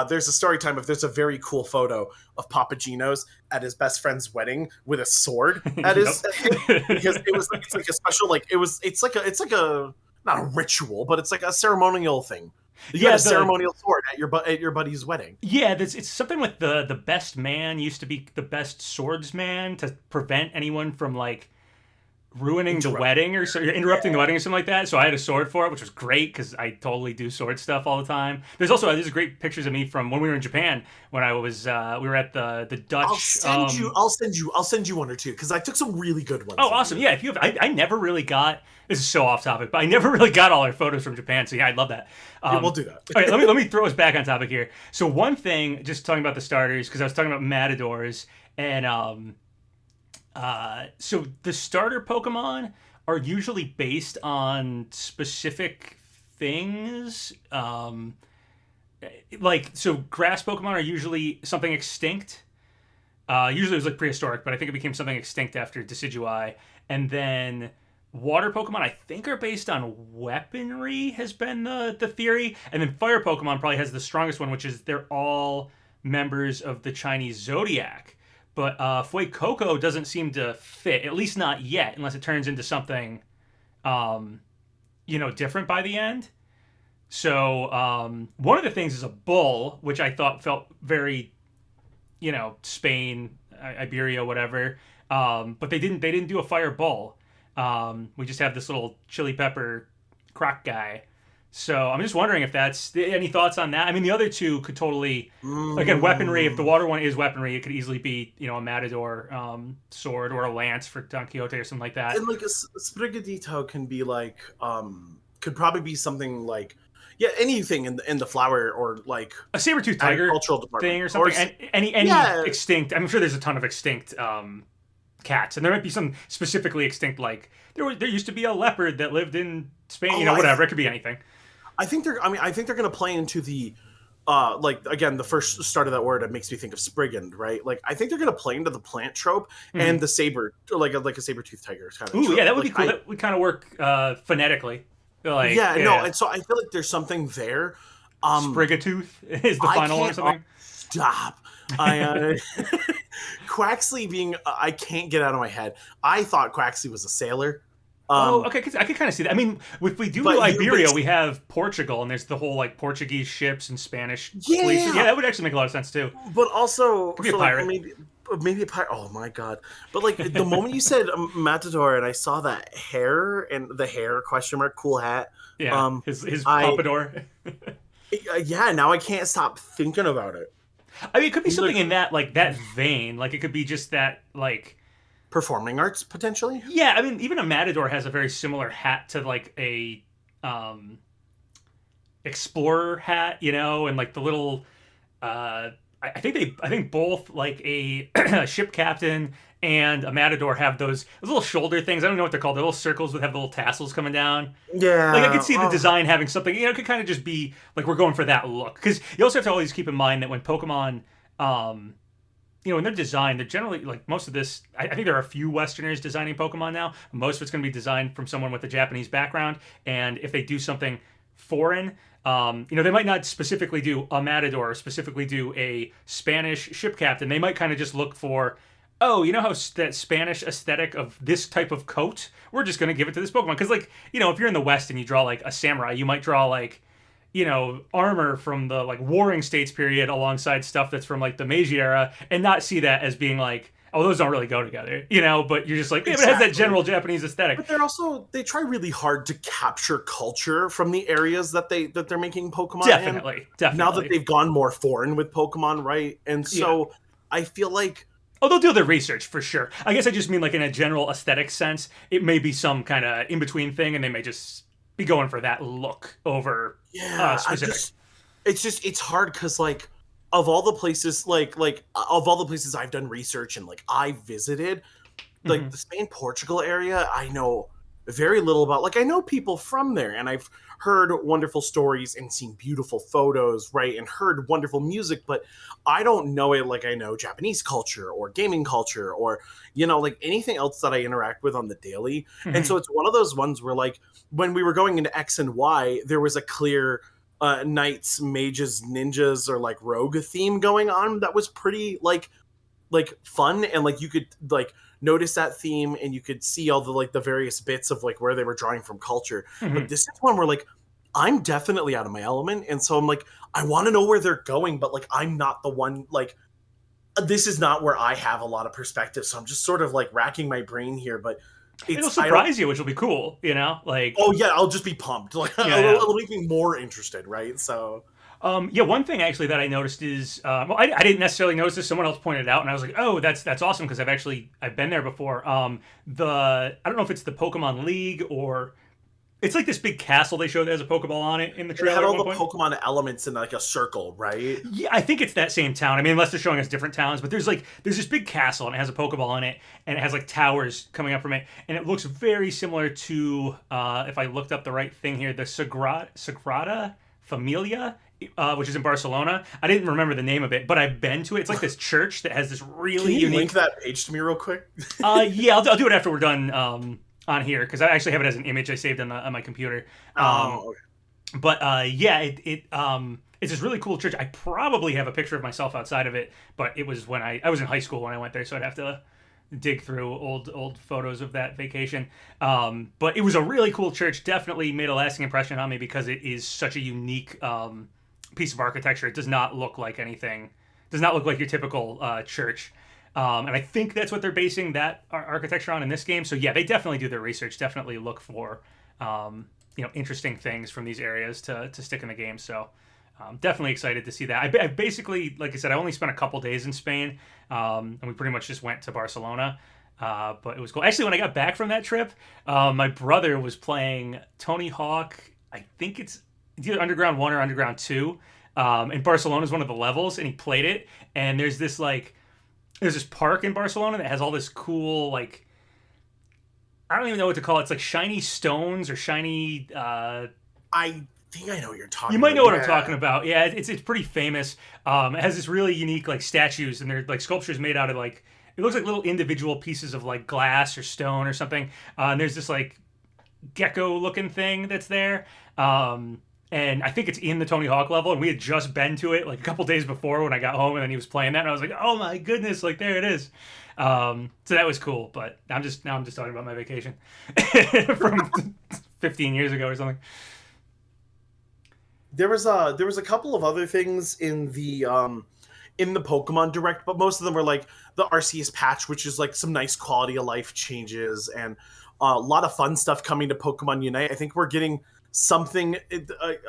there's a story time if there's a very cool photo of PapaGenos at his best friend's wedding with a sword at his because it's like a special it's like a not a ritual, but it's like a ceremonial thing. You got a ceremonial sword at your buddy's wedding. Yeah, it's something with the best man used to be the best swordsman to prevent anyone from like ruining the wedding or interrupting the wedding or something like that. So I had a sword for it, which was great because I totally do sword stuff all the time. There's great pictures of me from when we were in Japan when I was we were at the Dutch. I'll send you one or two because I took some really good ones. Oh, awesome! Yeah, if you have, I never really got. This is so off topic, but I never really got all our photos from Japan. So yeah, I'd love that. Yeah, we'll do that. All right, let me throw us back on topic here. So one thing, just talking about the starters because I was talking about Matadors and so the starter Pokemon are usually based on specific things. Like, so grass Pokemon are usually something extinct. Usually it was like prehistoric, but I think it became something extinct after Decidueye. And then water Pokemon, I think, are based on weaponry, has been the theory. And then fire Pokemon probably has the strongest one, which is they're all members of the Chinese Zodiac. But Fuecoco doesn't seem to fit, at least not yet, unless it turns into something, different by the end. So one of the things is a bull, which I thought felt very, Spain, Iberia, whatever. But they didn't do a fire bull. We just have this little chili pepper croc guy. So I'm just wondering if that's any thoughts on that. I mean, the other two could totally, again, weaponry. If the water one is weaponry, it could easily be, a Matador sword or a lance for Don Quixote or something like that. And like a Sprigatito can be like, could probably be something like, anything in the flower or like a saber-toothed tiger thing or something. Any extinct. I'm sure there's a ton of extinct cats, and there might be some specifically extinct. Like there used to be a leopard that lived in Spain. Whatever. It could be anything. I think they're going to play into the, again, the first start of that word, it makes me think of Spriggan, right? Like, I think they're going to play into the plant trope and the saber, like a saber-toothed tiger kind of trope. Yeah, that would be cool. That would kind of work phonetically. And so I feel like there's something there. Sprigatooth is the final one or something? Stop. Quaxley being, I can't get out of my head. I thought Quaxley was a sailor. Okay, I could kind of see that. I mean, if we do Iberia, we have Portugal, and there's the whole like Portuguese ships and Spanish fleets. Yeah, that would actually make a lot of sense too. But also, a pirate. Maybe a pirate. Oh my god! But like the moment you said Matador, and I saw that hair and the hair question mark, cool hat. Yeah, his pompadour. Now I can't stop thinking about it. I mean, it could be something in that that vein. Like it could be just that like. Performing arts potentially. Yeah, I mean, even a Matador has a very similar hat to like a explorer hat, and like the little. I think both like a ship captain and a Matador have those little shoulder things. I don't know what they're called. They're little circles that have the little tassels coming down. Yeah, like I could see the design having something. It could kind of just be like we're going for that look because you also have to always keep in mind that when Pokemon. When they're designed, they're generally like most of this. I think there are a few Westerners designing Pokemon now. Most of it's going to be designed from someone with a Japanese background. And if they do something foreign, they might not specifically do a Matador or specifically do a Spanish ship captain. They might kind of just look for, how that Spanish aesthetic of this type of coat, we're just going to give it to this Pokemon. Because if you're in the West and you draw like a samurai, you might draw like, armor from the like Warring States period alongside stuff that's from like the Meiji era and not see that as being like, oh, those don't really go together, but you're just like, yeah, but it has that Exactly. general Japanese aesthetic. But they try really hard to capture culture from the areas that they're making Pokemon in. Definitely. Now that they've gone more foreign with Pokemon, right? And Yeah. so I feel like, Oh, they'll do their research for sure. I guess I just mean like in a general aesthetic sense, it may be some kind of in between thing, and they may just be going for that look over yeah, specific. it's hard because like of all the places of all the places I've done research and like I visited, like Hmm. the Spain Portugal area, I know very little about. Like I know people from there, and I've heard wonderful stories and seen beautiful photos, right, and heard wonderful music, but I don't know it like I know Japanese culture or gaming culture or like anything else that I interact with on the daily. And Hmm. so it's one of those ones where like when we were going into X and Y, there was a clear knights, mages, ninjas, or like rogue theme going on that was pretty like fun, and like you could like notice that theme and you could see all the like the various bits of like where they were drawing from culture. But Hmm. this is one where like I'm definitely out of my element, and so I'm like I want to know where they're going, but like I'm not the one. Like this is not where I have a lot of perspective, so I'm just sort of like racking my brain here. But It'll I don't. surprise you, which will be cool. Like Oh yeah, I'll just be pumped. Like yeah, yeah. it'll make me more interested, right? So Yeah, one thing actually that I noticed is, well, I didn't necessarily notice this. Someone else pointed it out, and I was like, "Oh, that's awesome," because I've been there before. I don't know if it's the Pokemon League or it's like this big castle they showed that has a Pokeball on it in the it had trailer at all one the point. Pokemon elements in like a circle, right? Yeah, I think it's that same town. I mean, unless they're showing us different towns, but there's this big castle and it has a Pokeball in it, and it has like towers coming up from it, and it looks very similar to if I looked up the right thing here, the Sagrada Familia. Which is in Barcelona. I didn't remember the name of it, but I've been to it. It's like this church that has this Can really you link unique. that page to me real quick? Yeah, I'll do it after we're done on here because I actually have it as an image I saved on my computer. Um, Oh, okay. but yeah, it's this really cool church. I probably have a picture of myself outside of it, but it was when I was in high school when I went there, so I'd have to dig through old photos of that vacation. But it was a really cool church. Definitely made a lasting impression on me because it is such a unique piece of architecture. It does not look like anything. Does not look like your typical church. And I think that's what they're basing that architecture on in this game. So yeah, they definitely do their research. Definitely look for interesting things from these areas to stick in the game. So definitely excited to see that. I basically, like I said, I only spent a couple days in Spain, and we pretty much just went to Barcelona. But it was cool. Actually, when I got back from that trip, my brother was playing Tony Hawk. I think it's either Underground 1 or Underground 2. And Barcelona is one of the levels, and he played it. And there's this park in Barcelona that has all this cool, like, I don't even know what to call it. It's like shiny stones or shiny. I think I know what you're talking You might about. know what I'm Yeah. talking about. Yeah, it's pretty famous. It has this really unique like statues, and they're like sculptures made out of like it looks like little individual pieces of like glass or stone or something. And there's this like gecko looking thing that's there. And I think it's in the Tony Hawk level, and we had just been to it like a couple days before when I got home, and then he was playing that, and I was like, "Oh my goodness!" Like there it is. So that was cool. But I'm just talking about my vacation from 15 years ago or something. There was a couple of other things in the Pokemon Direct, but most of them were like the Arceus patch, which is like some nice quality of life changes and a lot of fun stuff coming to Pokemon Unite. I think we're getting something.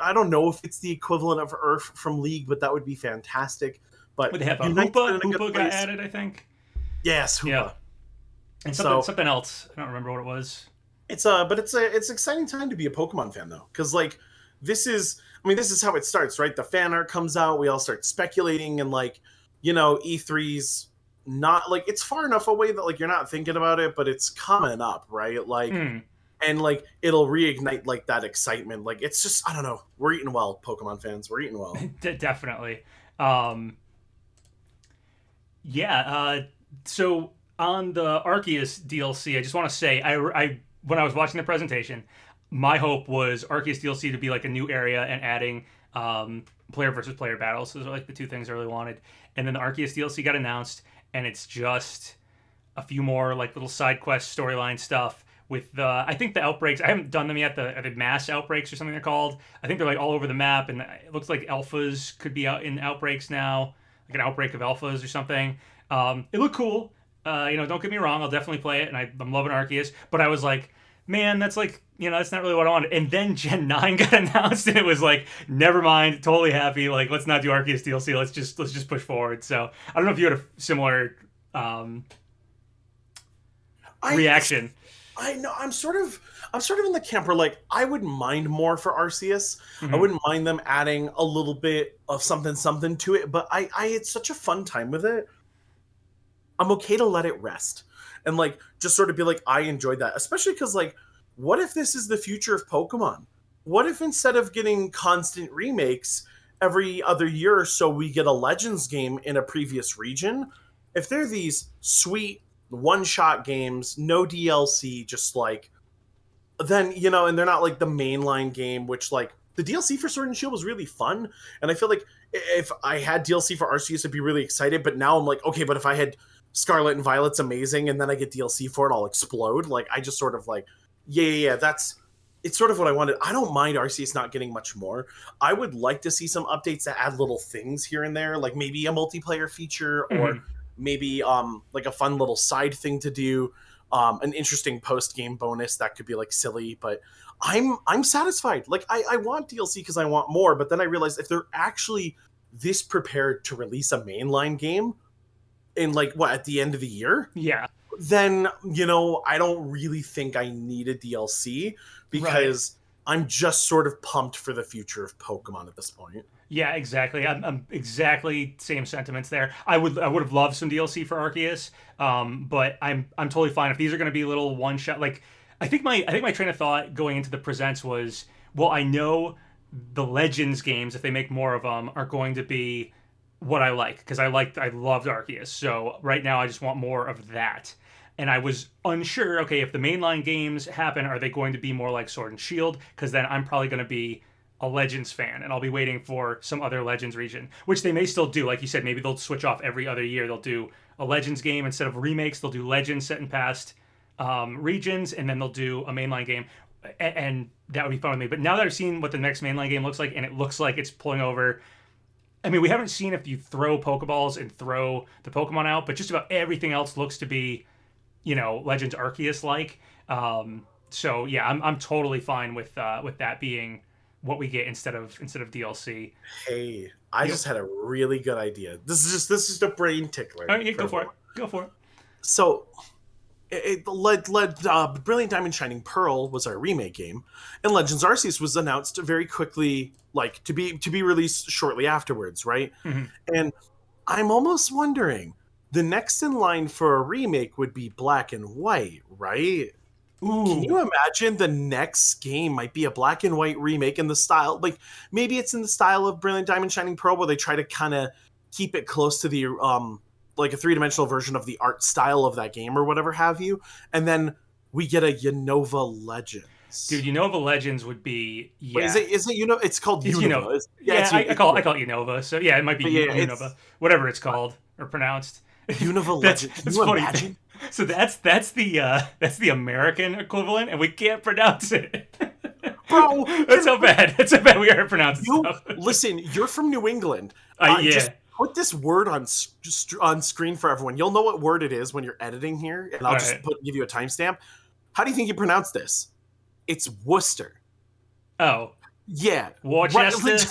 I don't know if it's the equivalent of Earth from League, but that would be fantastic. But Would they have a Unite's been Hoopa? in a good Hoopa got place. added, I think. Yes, Yeah, Hoopa. and So something else. I don't remember what it was. it's exciting time to be a Pokemon fan though, because like this is how it starts, right? The fan art comes out, we all start speculating, and like E3's not like it's far enough away that like you're not thinking about it, but it's coming up, right? Like Mm, and like it'll reignite like that excitement. Like it's just I don't know, we're eating well, Pokemon fans, we're eating well. definitely. Um, yeah. So on the Arceus DLC, I just want to say, I when I was watching the presentation, my hope was Arceus DLC to be like a new area and adding player versus player battles. Those are like the two things I really wanted. And then the Arceus DLC got announced, and it's just a few more like little side quest storyline stuff with the I think the outbreaks. I haven't done them yet. The mass outbreaks or something they're called. I think they're like all over the map, and it looks like alphas could be out in outbreaks now, like an outbreak of alphas or something. It looked cool. Don't get me wrong, I'll definitely play it, and I'm loving Arceus. But I was like, man, that's like, that's not really what I wanted. And then Gen 9 got announced, and it was like, never mind, totally happy. Like, let's not do Arceus DLC. Let's just push forward. So I don't know if you had a similar reaction. I know I'm sort of in the camp where like I wouldn't mind more for Arceus. Mm-hmm. I wouldn't mind them adding a little bit of something to it, but I had such a fun time with it. I'm okay to let it rest and like just sort of be like I enjoyed that, especially because like what if this is the future of Pokemon? What if instead of getting constant remakes every other year or so, we get a Legends game in a previous region? If they're these sweet one-shot games, no DLC, just like then and they're not like the mainline game, which like the DLC for Sword and Shield was really fun, and I feel like if I had DLC for Arceus, I'd be really excited. But now I'm like, okay, but if I had Scarlet and Violet's amazing, and then I get DLC for it, I'll explode. Like I just sort of like, yeah, it's sort of what I wanted. I don't mind Arceus not getting much more. I would like to see some updates that add little things here and there, like maybe a multiplayer feature or maybe like a fun little side thing to do, an interesting post-game bonus that could be like silly, but I'm satisfied. Like I want DLC because I want more, but then I realized if they're actually this prepared to release a mainline game in like at the end of the year, then I don't really think I need a DLC because I'm just sort of pumped for the future of Pokemon at this point. Yeah, exactly. I'm exactly same sentiments there. I would have loved some DLC for Arceus, but I'm totally fine if these are going to be little one shot. Like I think my train of thought going into the presents was, well, I know the Legends games, if they make more of them, are going to be what I like because I loved Arceus. So right now I just want more of that. And I was unsure. Okay, if the mainline games happen, are they going to be more like Sword and Shield? Because then I'm probably going to be a Legends fan, and I'll be waiting for some other Legends region, which they may still do. Like you said, maybe they'll switch off every other year. They'll do a Legends game instead of remakes. They'll do Legends set in past regions, and then they'll do a mainline game, and that would be fun with me. But now that I've seen what the next mainline game looks like, and it looks like it's pulling over. I mean, we haven't seen if you throw Pokeballs and throw the Pokemon out, but just about everything else looks to be, Legends Arceus like. So yeah, I'm totally fine with that being what we get instead of DLC. Hey, I just had a really good idea. This is just a brain tickler. All right, yeah, go for it. So, it led Brilliant Diamond Shining Pearl was our remake game, and Legends Arceus was announced very quickly, like to be released shortly afterwards, right? Mm-hmm. And I'm almost wondering, the next in line for a remake would be Black and White, right? Ooh. Can you imagine the next game might be a black and white remake in the style, like maybe it's in the style of Brilliant Diamond Shining Pearl, where they try to kind of keep it close to the like a three-dimensional version of the art style of that game or whatever have you, and then we get a Unova Legends. Dude, Unova Legends would be Wait, is it it's called Unova. I call it Unova. So yeah, it might be Unova, whatever it's called or pronounced. Unova Legends. Can you imagine? So that's the American equivalent, and we can't pronounce it. Bro, that's how bad we are at pronouncing stuff. Listen, you're from New England. Just put this word on screen for everyone. You'll know what word it is when you're editing here, and I'll give you a timestamp. How do you think you pronounce this? It's Worcester. Oh. Yeah. Worcester.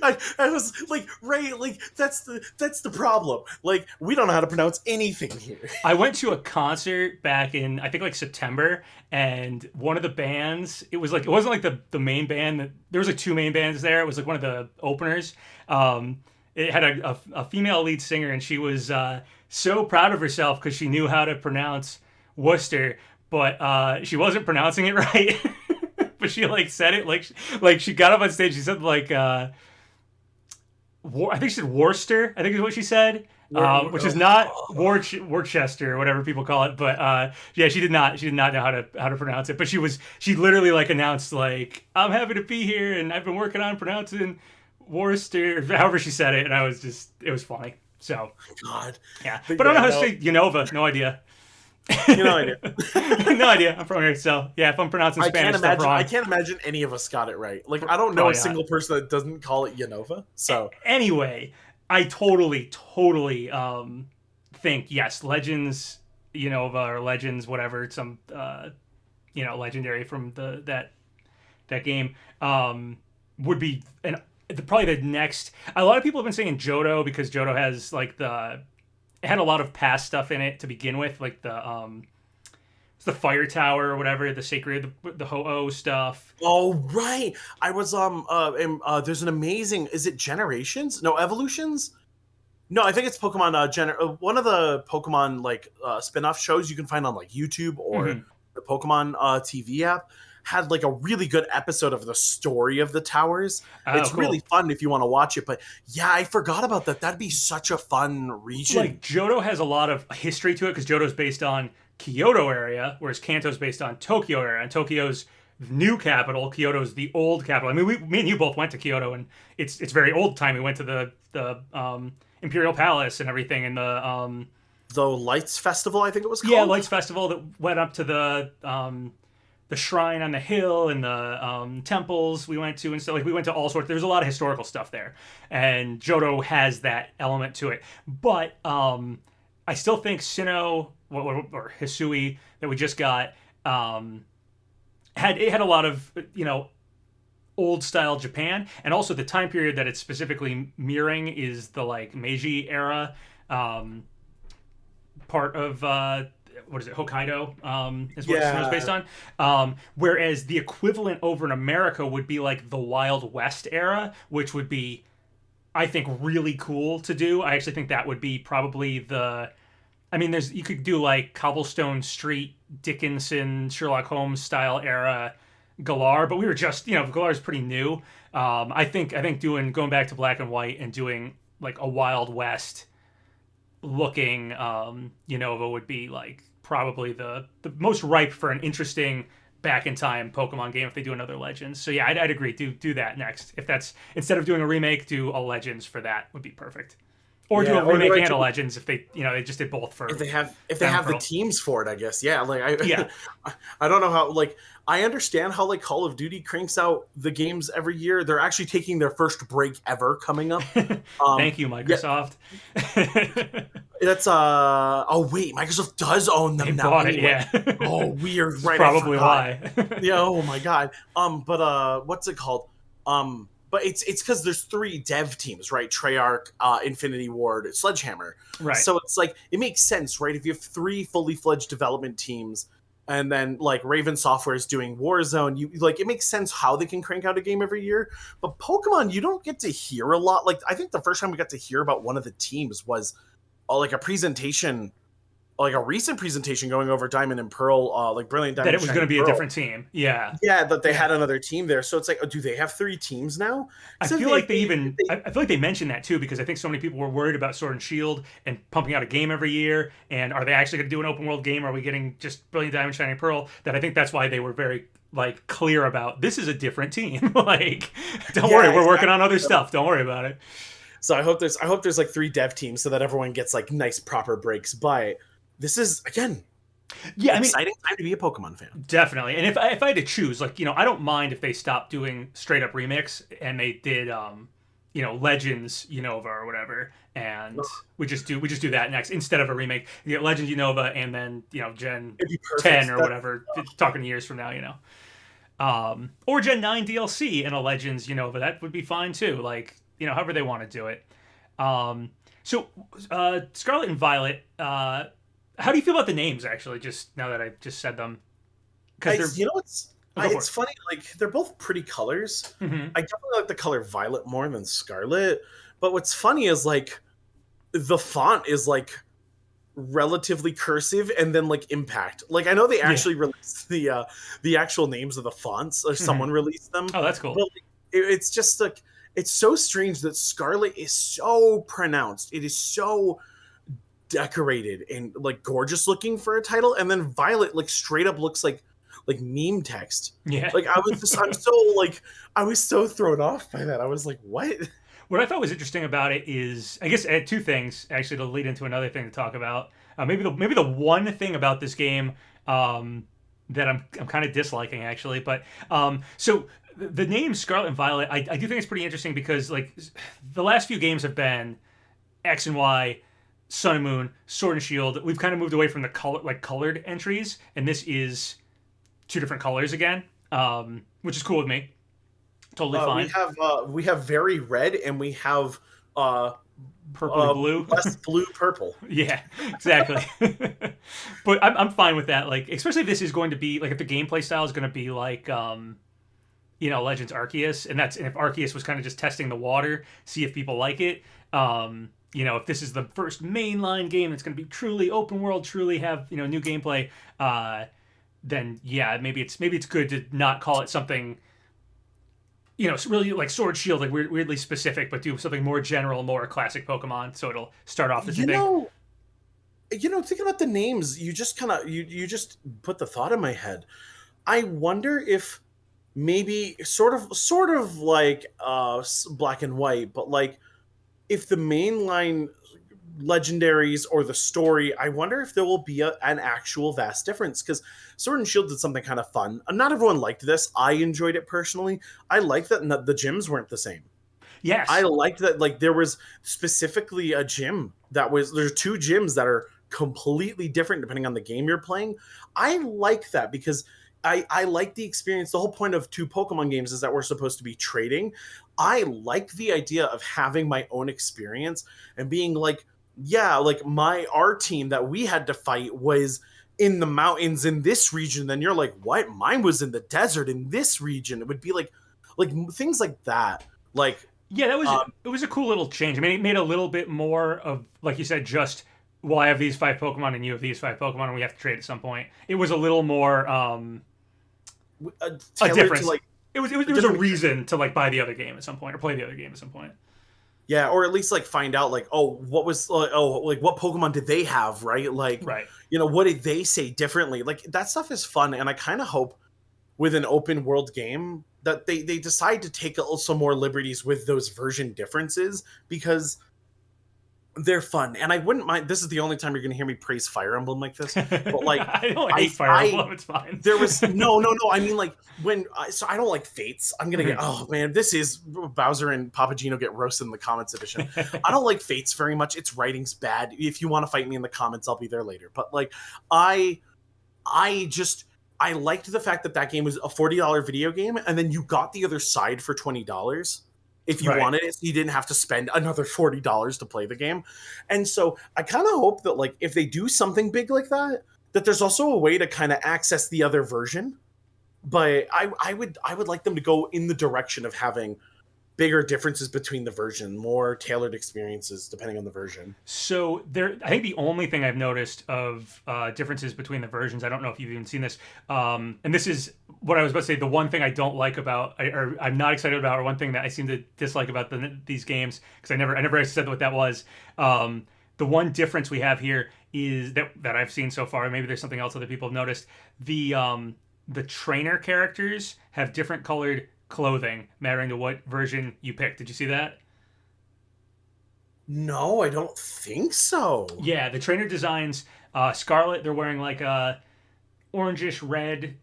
I was like, Ray, like that's the problem. Like, we don't know how to pronounce anything here. I went to a concert back in I think like September, and one of the bands, it wasn't like the main band. There was like two main bands there. It was like one of the openers. It had a female lead singer, and she was so proud of herself because she knew how to pronounce Worcester, but she wasn't pronouncing it right. But she like said it like she got up on stage. She said like I think she said Worcester, I think is what she said, which is not Worcester or whatever people call it. But yeah, she did not know how to pronounce it. But she literally like announced like, I'm happy to be here, and I've been working on pronouncing Worcester, however she said it, and it was funny. So God, yeah, but I don't know how to say Unova. No idea. No idea. No idea. I'm from here, so yeah. If I'm pronouncing Spanish stuff wrong, I can't imagine any of us got it right. Like, I don't know a single person that doesn't call it Unova. So anyway, I totally think yes, Legends Unova or Legends whatever, some legendary from that game would be probably the next. A lot of people have been saying Johto because Johto has like it had a lot of past stuff in it to begin with, like it's the fire tower or whatever, the sacred, the Ho-Oh stuff. Oh right, I was there's an amazing. Is it Generations? No, Evolutions. No, I think it's Pokemon. One of the Pokemon like spin-off shows you can find on like YouTube or the Pokemon TV app had like a really good episode of the story of the towers. It's Cool. really fun if you want to watch it. But yeah, I forgot about that. That'd be such a fun region. Like Johto has a lot of history to it because Johto's based on Kyoto area, whereas Kanto's based on Tokyo area, and Tokyo's new capital. Kyoto's the old capital. I mean, me and you both went to Kyoto, and it's very old time. We went to the Imperial Palace and everything, and the Lights Festival, I think it was called. Yeah, Lights Festival that went up to the shrine on the hill and the temples we went to and stuff. Like we went to all sorts. There's a lot of historical stuff there, and Johto has that element to it. But I still think Sinnoh or Hisui that we just got had a lot of old style Japan, and also the time period that it's specifically mirroring is the like Meiji era part of what is it, Hokkaido is what it's based on, whereas the equivalent over in America would be like the Wild West era, which would be, I think, really cool to do. I actually think that would be probably you could do like Cobblestone Street, Dickinson, Sherlock Holmes style era Galar, but we were just, Galar is pretty new. I think going back to black and white and doing like a Wild West looking Unova would be like probably the most ripe for an interesting back in time Pokemon game if they do another Legends. So yeah, I'd agree. Do that next. If that's, instead of doing a remake, do a Legends for that would be perfect. Or do a remake and a Legends if they they just did both for if they have the teams for it, I guess. Yeah, like I don't know how, like, I understand how like Call of Duty cranks out the games every year. They're actually taking their first break ever coming up. Thank you, Microsoft. Yeah. That's oh wait, Microsoft does own them now. Bought anyway. It, yeah. Oh, weird. Right. Probably why. Yeah. Oh my god. But what's it called? But it's because there's 3 dev teams, right? Treyarch, Infinity Ward, Sledgehammer. Right. So it's like, it makes sense, right? If you have 3 fully fledged development teams, and then like Raven Software is doing Warzone, it makes sense how they can crank out a game every year. But Pokemon, you don't get to hear a lot. Like, I think the first time we got to hear about one of the teams was like a presentation, like a recent presentation going over Diamond and Pearl, like Brilliant Diamond. That it was going to be a different team. Yeah. Yeah, that they had another team there. So it's like, do they have 3 teams now? I feel like I feel like they mentioned that too, because I think so many people were worried about Sword and Shield and pumping out a game every year. And are they actually going to do an open world game? Are we getting just Brilliant Diamond, Shining Pearl? That I think that's why they were very like clear about, this is a different team. Like, don't worry, we're working on other stuff. Don't worry about it. So I hope there's like 3 dev teams so that everyone gets like nice proper breaks. But this is, again, exciting time to be a Pokemon fan. Definitely. And if I had to choose, like, I don't mind if they stopped doing straight up remix and they did Legends Unova or whatever, and we just do that next instead of a remake. You get Legends Unova and then Gen 10 or whatever, talking years from now, or Gen 9 DLC and a Legends Unova. That would be fine too. Like, however they want to do it. So Scarlet and Violet, how do you feel about the names, actually, just now that I just said them? Because it's funny, like, they're both pretty colors. Mm-hmm. I definitely like the color Violet more than Scarlet. But what's funny is, like, the font is, like, relatively cursive and then, like, impact. Like, I know they actually released the actual names of the fonts, or someone released them. Oh, that's cool. But it's just, like, it's so strange that Scarlet is so pronounced. It is so decorated and like gorgeous looking for a title, and then Violet like straight up looks like meme text. Yeah. Like I was so thrown off by that. I was like, what? What I thought was interesting about it is, I guess, 2 things actually to lead into another thing to talk about. Maybe the one thing about this game that I'm kind of disliking, actually, but so the name Scarlet and Violet, I do think it's pretty interesting because like the last few games have been X and Y, Sun and Moon, Sword and Shield. We've kind of moved away from the colored entries, and this is two different colors again, which is cool with me. Totally fine. We have very red, and we have Purpley blue. less blue purple. Yeah, exactly. But I'm fine with that. Like, especially if this is going to be like if the gameplay style is going to be like Legends Arceus, and if Arceus was kind of just testing the water, see if people like it. If this is the first mainline game that's going to be truly open world, truly have new gameplay, then yeah, maybe it's good to not call it something. Really like Sword Shield, like weirdly specific, but do something more general, more classic Pokemon. So it'll start off as you thing. Thinking about the names, you just kind of you just put the thought in my head. I wonder if maybe sort of like Black and White, but like if the mainline legendaries or the story, I wonder if there will be an actual vast difference, because Sword and Shield did something kind of fun. Not everyone liked this. I enjoyed it personally. I liked that the gyms weren't the same. Yes. I liked that, like, there was specifically a gym there's two gyms that are completely different depending on the game you're playing. I like that because I like the experience. The whole point of two Pokemon games is that we're supposed to be trading. I like the idea of having my own experience and being like, yeah, like our team that we had to fight was in the mountains in this region. Then you're like, what? Mine was in the desert in this region. It would be like things like that. Like, yeah, it was a cool little change. I mean, it made a little bit more of, like you said, just, well, I have these 5 Pokemon and you have these 5 Pokemon and we have to trade at some point. It was a little more a difference. It was a reason to like buy the other game at some point or play the other game at some point. Yeah, or at least like find out like, what Pokemon did they have, right? Like, right. What did they say differently? Like, that stuff is fun, and I kind of hope with an open world game that they decide to take some more liberties with those version differences, because they're fun. And I wouldn't mind. This is the only time you're going to hear me praise Fire Emblem like this. But like, I don't hate Fire Emblem. It's fine. There was no. I mean, like so I don't like Fates. I'm gonna get. Oh man, this is Bowser and PapaGeno get roasted in the comments edition. I don't like Fates very much. Its writing's bad. If you want to fight me in the comments, I'll be there later. But like, I liked the fact that game was a $40 video game, and then you got the other side for $20. If you wanted it, so you didn't have to spend another $40 to play the game. And so I kind of hope that, like, if they do something big like that, that there's also a way to kind of access the other version. But I would like them to go in the direction of having bigger differences between the version, more tailored experiences depending on the version. So I think the only thing I've noticed of differences between the versions, I don't know if you've even seen this, and this is what I was about to say, the one thing I don't like about, or I'm not excited about, or one thing that I seem to dislike about these games, because I never said what that was. The one difference we have here is that I've seen so far, and maybe there's something else other people have noticed, the trainer characters have different colored clothing mattering to what version you pick. Did you see that? No, I don't think so. Yeah, the trainer designs, Scarlet, they're wearing like a orangish red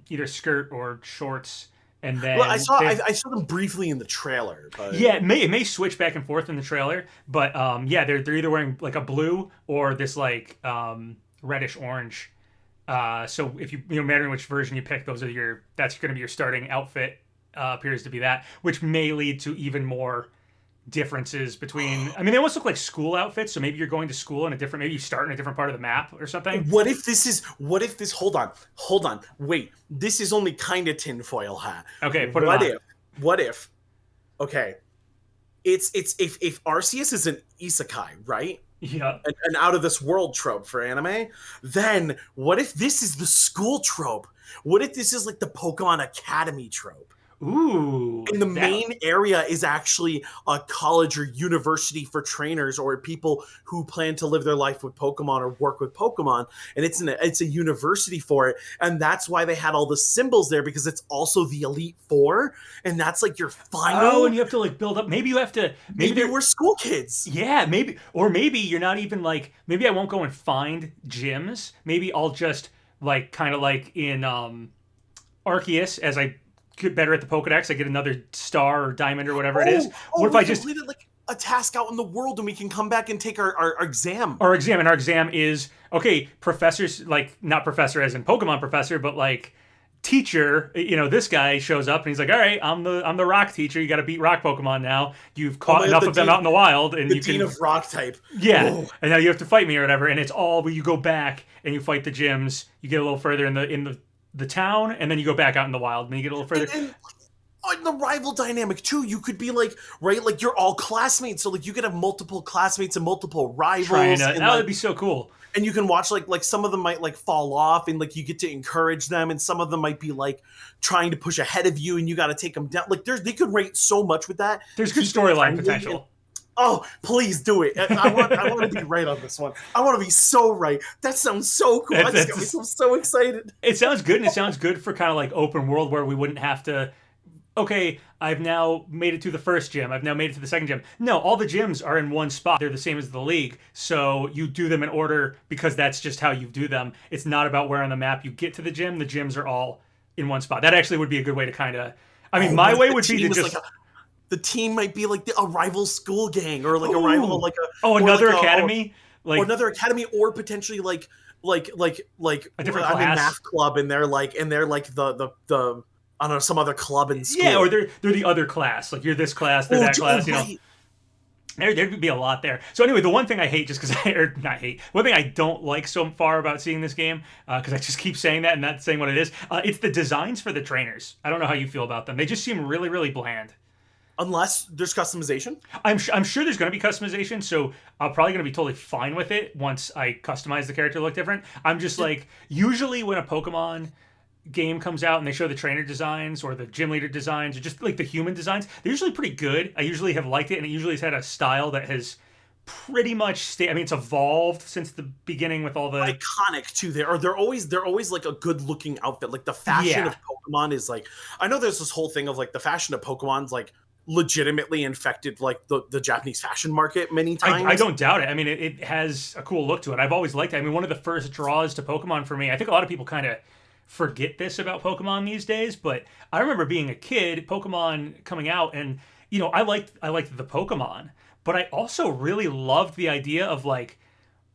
either skirt or shorts, and then I saw them briefly in the trailer, but yeah, it may switch back and forth in the trailer, but yeah, they're either wearing like a blue or this like reddish orange. So if you mattering which version you pick, that's going to be your starting outfit. Appears to be that, which may lead to even more differences between. I mean, they almost look like school outfits. So maybe you're going to school in a different. Maybe you start in a different part of the map or something. What if this? Hold on. Wait, this is only kind of tinfoil hat. Okay, put it on. What if? Okay, it's if Arceus is an isekai, right? Yeah. An out of this world trope for anime, then what if this is the school trope? What if this is like the Pokemon Academy trope? Ooh. And the main area is actually a college or university for trainers or people who plan to live their life with Pokemon or work with Pokemon. And it's a university for it. And that's why they had all the symbols there, because it's also the Elite Four. And that's like your final. Oh, and you have to like build up. Maybe you have to. Maybe we're school kids. Yeah, maybe. Or maybe you're not even like. Maybe I won't go and find gyms. Maybe I'll just like kind of like in Arceus, as I get better at the Pokedex, I get another star or diamond or whatever it is. What if I just a task out in the world and we can come back and take our exam. Our exam, and our exam is, okay, professors, like, not professor as in Pokemon professor, but like teacher, this guy shows up and he's like, all right, I'm the rock teacher. You got to beat rock Pokemon now. You've caught enough of them out in the wild, and the you dean can of rock type. Yeah, Oh. and now you have to fight me or whatever. And it's all where you go back and you fight the gyms. You get a little further in the town, and then you go back out in the wild, and you get a little further. And the rival dynamic too. You could be like, right, like you're all classmates, so like you could have multiple classmates and multiple rivals. That would be so cool. And you can watch like some of them might like fall off, and like you get to encourage them, and some of them might be like trying to push ahead of you, and you got to take them down. Like they could rate so much with that. There's good storyline potential. Oh, please do it. I want to be right on this one. I want to be so right. That sounds so cool. I just got myself so excited. It sounds good, and it sounds good for kind of like open world where we wouldn't have to, okay, I've now made it to the first gym. I've now made it to the second gym. No, all the gyms are in one spot. They're the same as the league. So you do them in order because that's just how you do them. It's not about where on the map you get to the gym. The gyms are all in one spot. That actually would be a good way to kind of, my way would be to just... Like the team might be like a rival school gang, or like a rival, like another academy, or another academy, or potentially like a different class. I'm in math club, and they're like the I don't know, some other club in school. Yeah, or they're the other class. Like you're this class, they're that class. Right. There'd be a lot there. So anyway, the one thing I hate, just because one thing I don't like so far about seeing this game, because I just keep saying that and not saying what it is, it's the designs for the trainers. I don't know how you feel about them. They just seem really, really bland. Unless there's customization? I'm sure there's going to be customization, so I'm probably going to be totally fine with it once I customize the character to look different. I'm just like, usually when a Pokemon game comes out and they show the trainer designs or the gym leader designs or just like the human designs, they're usually pretty good. I usually have liked it, and it usually has had a style that has pretty much it's evolved since the beginning with all the iconic too. They're always like a good looking outfit. Like the fashion of Pokemon is like, I know there's this whole thing of like the fashion of Pokemon's like legitimately infected like the Japanese fashion market many times. I don't doubt it. I mean, it has a cool look to it. I've always liked it. I mean, one of the first draws to Pokemon for me, I think a lot of people kind of forget this about Pokemon these days, but I remember being a kid, Pokemon coming out, and I liked the Pokemon, but I also really loved the idea of like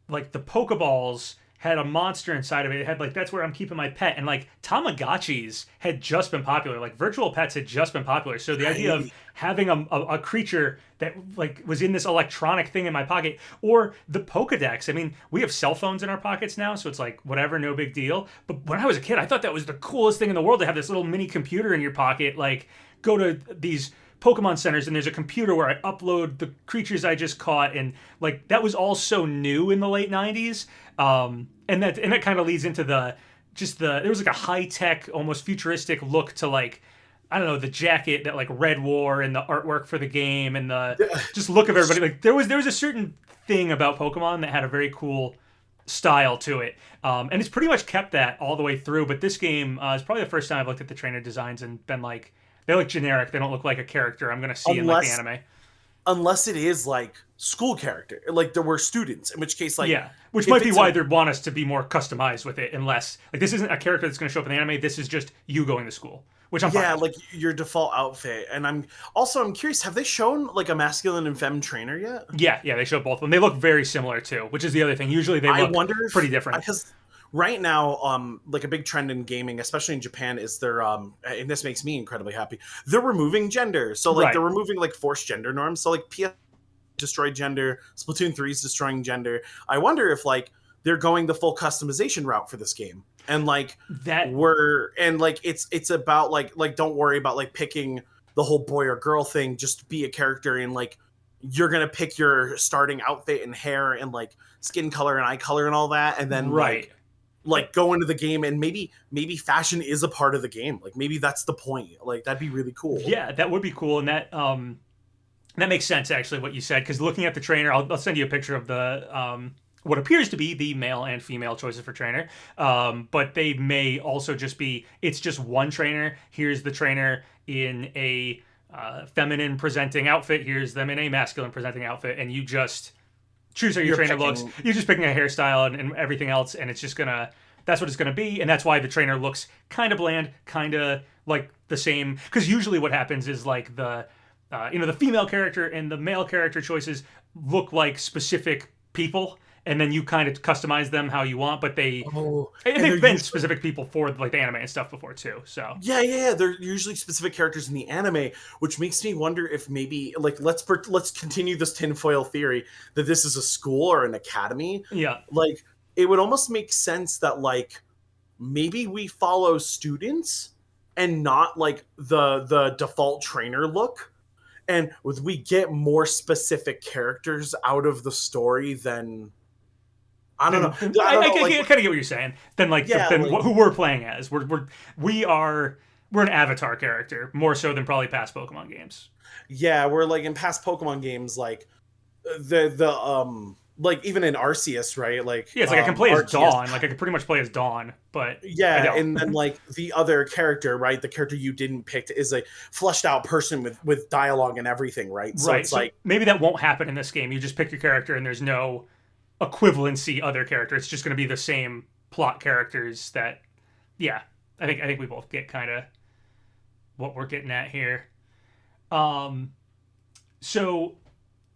the Pokeballs had a monster inside of it. It had like, that's where I'm keeping my pet. And like Tamagotchis had just been popular. Like virtual pets had just been popular. So the idea of having a creature that like was in this electronic thing in my pocket, or the Pokedex. I mean, we have cell phones in our pockets now, so it's like whatever, no big deal. But when I was a kid, I thought that was the coolest thing in the world to have this little mini computer in your pocket. Like go to these Pokémon Centers and there's a computer where I upload the creatures I just caught, and like that was all so new in the late 90s. And that kind of leads into there was like a high-tech, almost futuristic look to like, I don't know, the jacket that like Red wore and the artwork for the game and the just look of everybody. Like there was a certain thing about Pokemon that had a very cool style to it. And it's pretty much kept that all the way through. But this game is probably the first time I've looked at the trainer designs and been like, they look generic. They don't look like a character I'm going to see in like the anime. Unless it is like school character, like there were students, in which case like which might be why they want us to be more customized with it, unless like this isn't a character that's going to show up in the anime. This is just you going to school, which I'm fine with. Like your default outfit. And I'm curious, have they shown like a masculine and femme trainer yet? Yeah, they show both of them. They look very similar too, which is the other thing. Usually they look pretty different. Because right now, like a big trend in gaming, especially in Japan, is they're and this makes me incredibly happy. They're removing gender, so like they're removing like forced gender norms. So like PS destroyed gender, Splatoon 3 is destroying gender. I wonder if like they're going the full customization route for this game, and like it's about like don't worry about like picking the whole boy or girl thing. Just be a character, and like you're gonna pick your starting outfit and hair and like skin color and eye color and all that, and then like go into the game, and maybe fashion is a part of the game. Like maybe that's the point. Like that'd be really cool. Yeah, that would be cool, and that makes sense actually what you said, because looking at the trainer, I'll send you a picture of the what appears to be the male and female choices for trainer, but they may also just be, it's just one trainer. Here's the trainer in a feminine presenting outfit, here's them in a masculine presenting outfit, and you just choose how your trainer looks. You're just picking a hairstyle and everything else, and it's just that's what it's gonna be, and that's why the trainer looks kind of bland, kind of like the same. Because usually what happens is like the female character and the male character choices look like specific people, and then you kind of customize them how you want. But they've been specific people for like the anime and stuff before too. So yeah. They're usually specific characters in the anime, which makes me wonder if maybe like let's continue this tinfoil theory that this is a school or an academy. Yeah, like it would almost make sense that like maybe we follow students and not like the default trainer look, and we get more specific characters out of the story than I don't know. I kind of get what you're saying. Then who we're playing as, we're an avatar character more so than probably past Pokemon games. Yeah, we're like in past Pokemon games, like like even in Arceus, right? Like yeah, it's like I can play as Dawn. Like I could pretty much play as Dawn, but yeah, and then like the other character, right? The character you didn't pick is a fleshed out person with dialogue and everything, right? So right. It's like maybe that won't happen in this game. You just pick your character, and there's no equivalency other character. It's just going to be the same plot characters that. Yeah, I think we both get kind of what we're getting at here. So.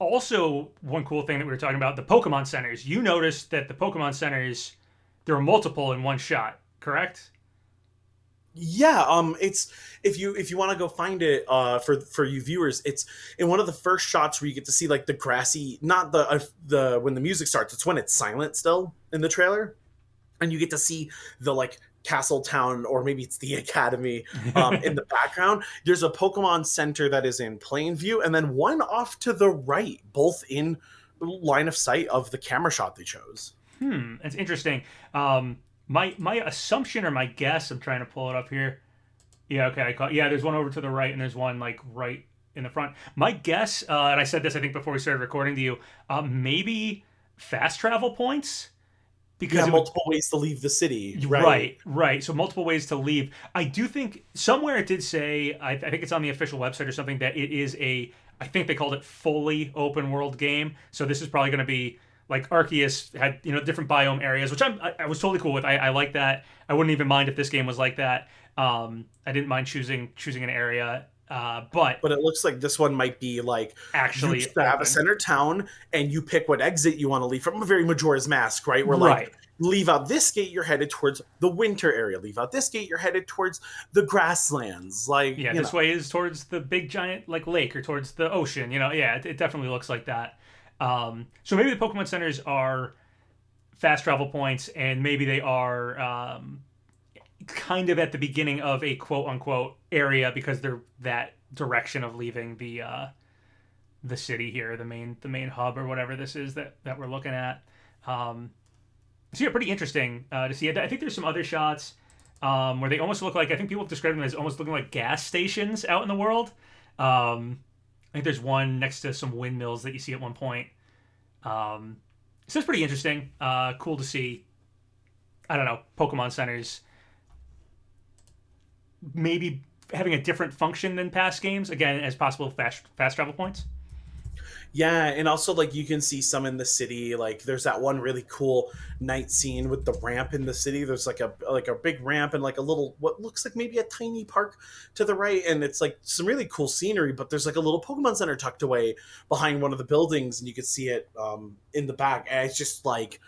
Also, one cool thing that we were talking about, the Pokemon Centers. You noticed that the Pokemon Centers, there were multiple in one shot, correct? Yeah, it's if you want to go find it for you viewers, it's in one of the first shots where you get to see like the grassy, not the when the music starts, it's when it's silent still in the trailer, and you get to see the like Castle Town, or maybe it's the Academy in the background. There's a Pokemon Center that is in plain view, and then one off to the right, both in line of sight of the camera shot they chose. That's interesting. My assumption or my guess, I'm trying to pull it up here. Yeah, okay. There's one over to the right, and there's one like right in the front. My guess, and I said this I think before we started recording to you, maybe fast travel points. Because multiple ways to leave the city. Right. So multiple ways to leave. I do think somewhere it did say, I think it's on the official website or something, that it is I think they called it fully open world game. So this is probably going to be like Arceus had, different biome areas, which I was totally cool with. I like that. I wouldn't even mind if this game was like that. I didn't mind choosing an area. But it looks like this one might be like actually you have a center town and you pick what exit you want to leave from, a very Majora's Mask, right? Where like leave out this gate, you're headed towards the winter area. Leave out this gate, you're headed towards the grasslands. Like this way is towards the big giant like lake or towards the ocean. It definitely looks like that. So maybe the Pokemon Centers are fast travel points, and maybe they are kind of at the beginning of a quote unquote area because they're that direction of leaving the city here, the main hub or whatever this is that we're looking at. So yeah, pretty interesting to see. I think there's some other shots where they almost look like, I think people have described them as almost looking like gas stations out in the world. I think there's one next to some windmills that you see at one point. So it's pretty interesting. Cool to see. I don't know, Pokemon Centers maybe having a different function than past games, again, as possible fast travel points. Yeah, and also like you can see some in the city. Like there's that one really cool night scene with the ramp in the city. There's like a big ramp and like a little, what looks like maybe a tiny park to the right, and it's like some really cool scenery. But there's like a little Pokemon Center tucked away behind one of the buildings, and you can see it in the back. And it's just like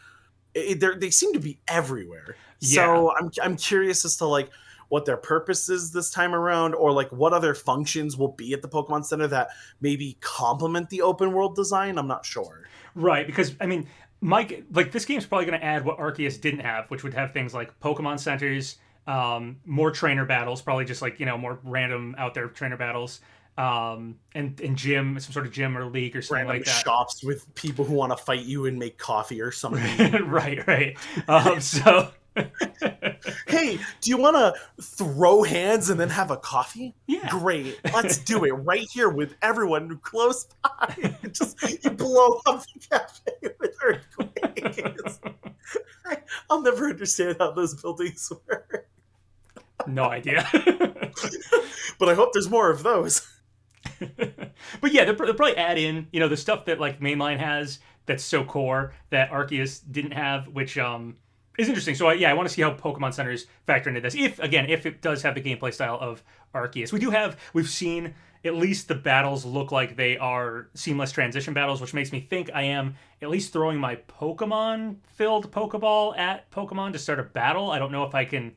they seem to be everywhere. Yeah. So I'm curious as to like what their purpose is this time around, or like what other functions will be at the Pokemon Center that maybe complement the open world design. I'm not sure. Right, because I mean, Mike, like this game's probably going to add what Arceus didn't have, which would have things like Pokemon Centers, more trainer battles, probably just like more random out there trainer battles, and gym, some sort of gym or league or something random like that. Shops with people who want to fight you and make coffee or something. right. So. Hey, do you want to throw hands and then have a coffee? Yeah. Great. Let's do it right here with everyone close by. Just you blow up the cafe with earthquakes. I'll never understand how those buildings work. No idea. But I hope there's more of those. But yeah, they'll probably add in, the stuff that like Mainline has that's so core that Arceus didn't have, which is interesting. So I want to see how Pokemon Centers factor into this. If it does have the gameplay style of Arceus. We've seen at least the battles look like they are seamless transition battles, which makes me think I am at least throwing my Pokemon filled Pokeball at Pokemon to start a battle. I don't know if I can,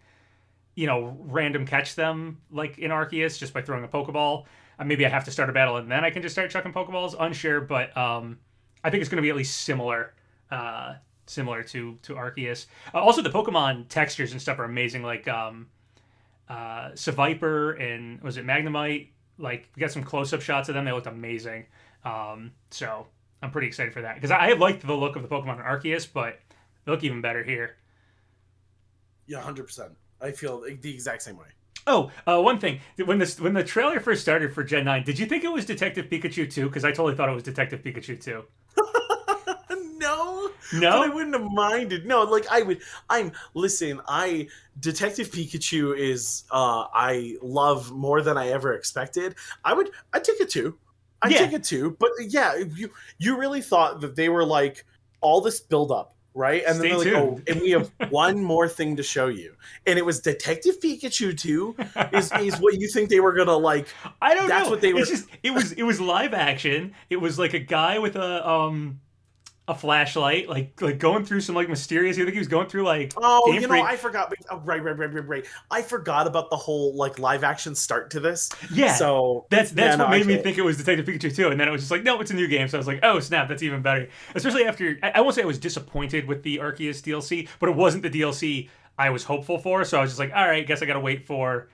random catch them like in Arceus just by throwing a Pokeball. Maybe I have to start a battle and then I can just start chucking Pokeballs. Unsure, but I think it's going to be at least similar to Arceus. Also, the Pokemon textures and stuff are amazing. Like Seviper and was it Magnemite? Like we got some close-up shots of them. They looked amazing. So I'm pretty excited for that because I liked the look of the Pokemon in Arceus, but they look even better here. Yeah, 100%. I feel the exact same way. Oh, one thing. When the trailer first started for Gen 9, did you think it was Detective Pikachu 2? Because I totally thought it was Detective Pikachu 2. No. No? But I wouldn't have minded. No, like Detective Pikachu is I love more than I ever expected. I'd take it too. Take it too. But yeah, you really thought that they were like all this build up. Right? And Stay then they're tuned. like, oh, and we have one more thing to show you. And it was Detective Pikachu 2 is what you think they were gonna like. I don't know. That's what they were. It's just it was live action. It was like a guy with a flashlight, like going through some like mysterious. I think he was going through like. Oh, I forgot. Right. I forgot about the whole like live action start to this. Yeah. So that's what made me think it was Detective Pikachu 2, and then it was just like, no, it's a new game. So I was like, oh snap, that's even better. Especially after I won't say I was disappointed with the Arceus DLC, but it wasn't the DLC I was hopeful for. So I was just like, all right, guess I got to wait for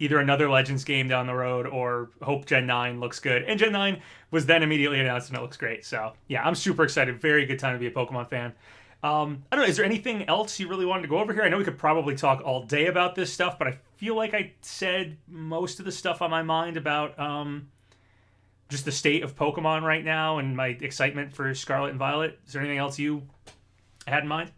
either another Legends game down the road or hope Gen 9 looks good. And Gen 9 was then immediately announced and it looks great. So yeah, I'm super excited. Very good time to be a Pokemon fan. I don't know, is there anything else you really wanted to go over here? I know we could probably talk all day about this stuff, but I feel like I said most of the stuff on my mind about just the state of Pokemon right now and my excitement for Scarlet and Violet. Is there anything else you had in mind?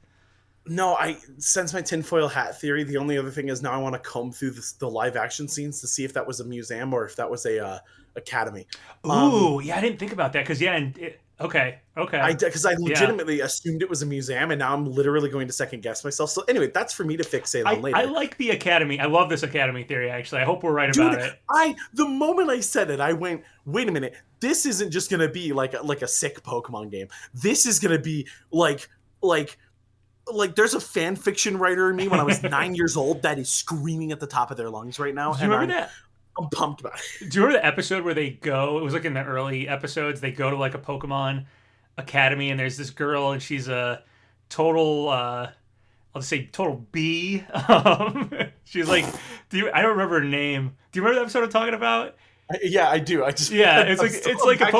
No, since my tinfoil hat theory, the only other thing is now I want to comb through the live action scenes to see if that was a museum or if that was a academy. Ooh, yeah, I didn't think about that because okay. Because I legitimately assumed it was a museum, and now I'm literally going to second guess myself. So anyway, that's for me to fixate on later. I like the academy. I love this academy theory. Actually, I hope we're right about it. The moment I said it, I went, wait a minute. This isn't just gonna be like a sick Pokemon game. This is gonna be like there's a fan fiction writer in me when I was 9 years old that is screaming at the top of their lungs right now. Do you remember that? I'm pumped about it. Do you remember the episode where they go? It was like in the early episodes. They go to like a Pokemon academy, and there's this girl, and she's a total. I'll just say total B. She's like, I don't remember her name. Do you remember the episode I'm talking about? Yeah, I do. It's like a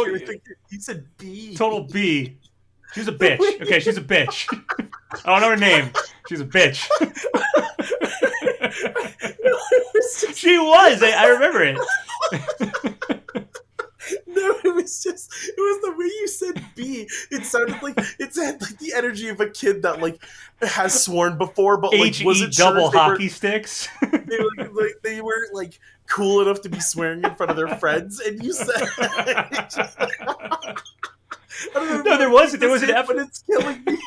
he said B. Total B. She's a bitch. Okay, she's a bitch. I don't know her name. She's a bitch. She was. I remember it. No, it was the way you said B. It sounded like it had like the energy of a kid that like has sworn before, but like wasn't sure double hockey sticks. They were like cool enough to be swearing in front of their friends, and you said. No, there was an episode. It's killing me.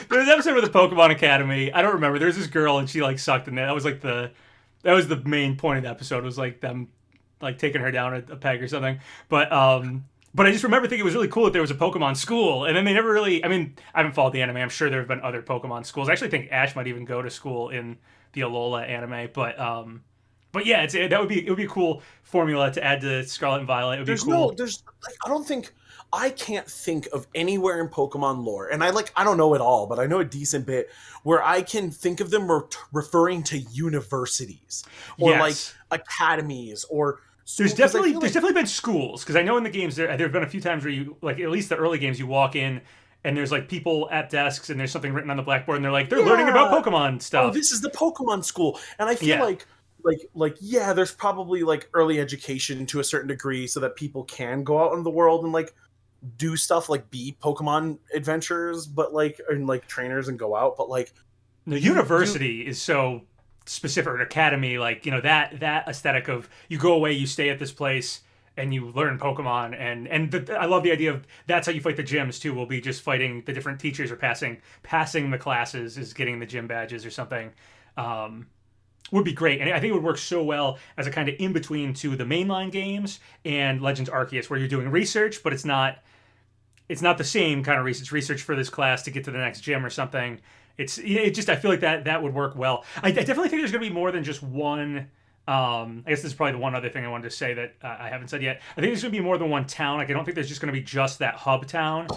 There was an episode with the Pokemon Academy. I don't remember. There was this girl and she like sucked in there. That was the main point of the episode. Was like them like taking her down a peg or something. But I just remember thinking it was really cool that there was a Pokemon school, and then they never really. I mean, I haven't followed the anime. I'm sure there have been other Pokemon schools. I actually think Ash might even go to school in the Alola anime. But yeah, it would be a cool formula to add to Scarlet and Violet. It would be cool. I can't think of anywhere in Pokemon lore, and I don't know it all, but I know a decent bit where I can think of them referring to universities or like academies or. There's definitely been schools, because I know in the games there have been a few times where you like, at least the early games, you walk in and there's like people at desks and there's something written on the blackboard and they're like they're learning about Pokemon stuff. Oh, this is the Pokemon school, and I feel like there's probably like early education to a certain degree so that people can go out in the world and like do stuff like be Pokemon adventurers, but like and like trainers and go out, but like the university is so specific, or academy, like that aesthetic of you go away, you stay at this place and you learn Pokemon, and I love the idea of that's how you fight the gyms too. We'll be just fighting the different teachers or passing the classes is getting the gym badges or something. would be great, and I think it would work so well as a kind of in between to the mainline games and Legends Arceus, where you're doing research, but it's not the same kind of research for this class to get to the next gym or something. It just I feel like that would work well. I definitely think there's going to be more than just one. I guess this is probably the one other thing I wanted to say that I haven't said yet. I think there's going to be more than one town. Like I don't think there's just going to be just that hub town.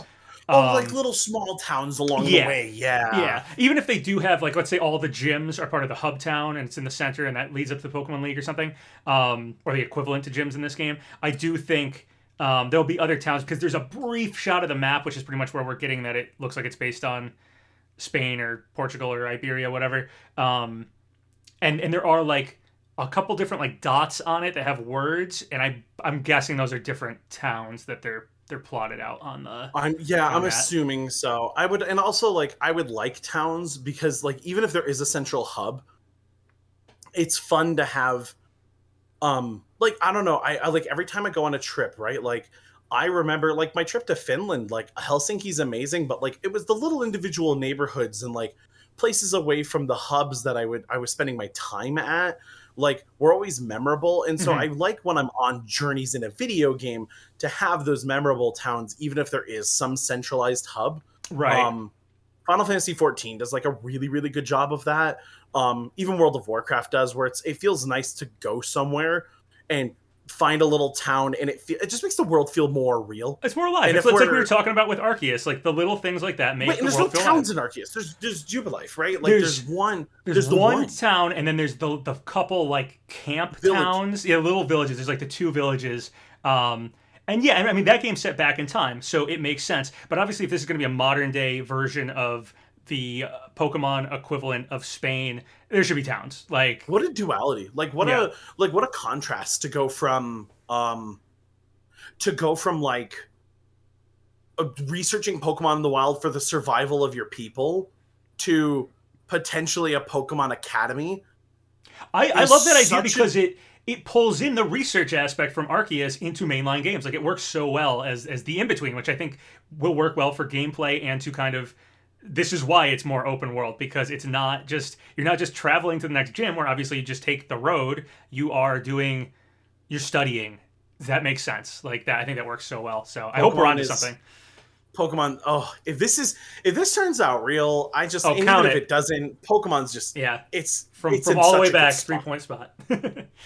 Like little small towns along the way. Yeah. Even if they do have, like, let's say all the gyms are part of the hub town and it's in the center and that leads up to the Pokemon League or something, or the equivalent to gyms in this game, I do think there'll be other towns because there's a brief shot of the map, which is pretty much where we're getting that it looks like it's based on Spain or Portugal or Iberia, whatever. And there are like a couple different like dots on it that have words, and I'm guessing those are different towns that they're plotted out on the. I'm assuming so. I would, and also like I would like towns because like even if there is a central hub, it's fun to have. Like I don't know, I like every time I go on a trip, right? Like I remember like my trip to Finland, like Helsinki's amazing, but like it was the little individual neighborhoods and like places away from the hubs that I was spending my time at, like were always memorable. And so I like when I'm on journeys in a video game to have those memorable towns, even if there is some centralized hub. Right. Final Fantasy 14 does like a really, really good job of that. Even World of Warcraft does, where it feels nice to go somewhere and find a little town, and it just makes the world feel more real. It's more alive. It's like we were talking about with Arceus, like the little things like that make the world feel alive. There's no towns in Arceus. There's Jubilife, right? Like there's the one town, and then there's the couple like camp towns, little villages. There's like the two villages. And yeah, I mean that game's set back in time, so it makes sense. But obviously, if this is going to be a modern day version of the Pokemon equivalent of Spain, there should be towns. Like what a duality! Like what a contrast to go from like researching Pokemon in the wild for the survival of your people to potentially a Pokemon Academy. I love that idea because it pulls in the research aspect from Arceus into mainline games. Like it works so well as the in-between, which I think will work well for gameplay and to kind of, this is why it's more open world, because you're not just traveling to the next gym where obviously you just take the road. You're studying. Does that make sense? Like that, I think that works so well. So I hope we're onto something. Pokemon. Oh, if this turns out real, even if it doesn't, Pokemon's just it's from all the way back 3-point spot.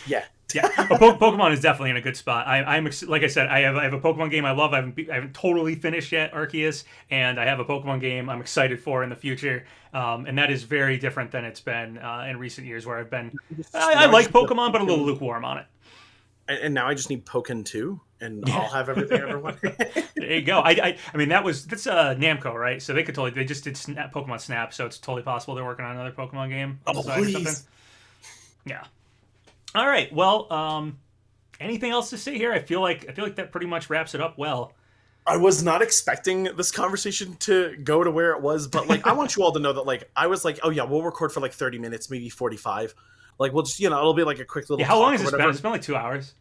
yeah. Pokemon is definitely in a good spot. I'm like I said, I have a Pokemon game I love. I haven't totally finished yet, Arceus, and I have a Pokemon game I'm excited for in the future. And that is very different than it's been in recent years, where I've been. I like Pokemon, but a little lukewarm on it. And now I just need Pokken 2, and I'll have everything I ever want. There you go. I mean that's Namco, right? So they just did Pokemon Snap, so it's totally possible they're working on another Pokemon game. Oh, please. Yeah. All right. Well, anything else to say here? I feel like that pretty much wraps it up well. I was not expecting this conversation to go to where it was, but like I want you all to know that like I was like, oh yeah, we'll record for like 30 minutes, maybe 45. Like we'll just it'll be like a quick little. Yeah, how long has it been? It's been like 2 hours.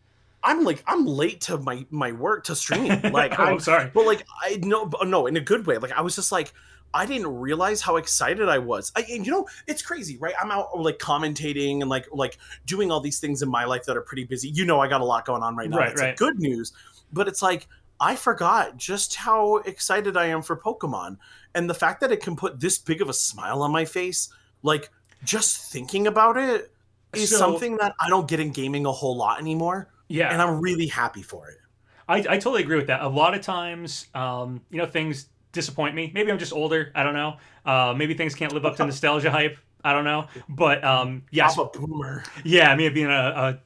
I'm late to my work to stream. Like I'm sorry, but like I no in a good way. Like I was just like I didn't realize how excited I was. And it's crazy, right? I'm out like commentating and like doing all these things in my life that are pretty busy. I got a lot going on right now. It's like good news, but it's like I forgot just how excited I am for Pokemon, and the fact that it can put this big of a smile on my face, like just thinking about it is something that I don't get in gaming a whole lot anymore. Yeah. And I'm really happy for it. I totally agree with that. A lot of times, things disappoint me. Maybe I'm just older. I don't know. Maybe things can't live up to nostalgia hype. I don't know. But yes. I'm a boomer. Yeah, me being a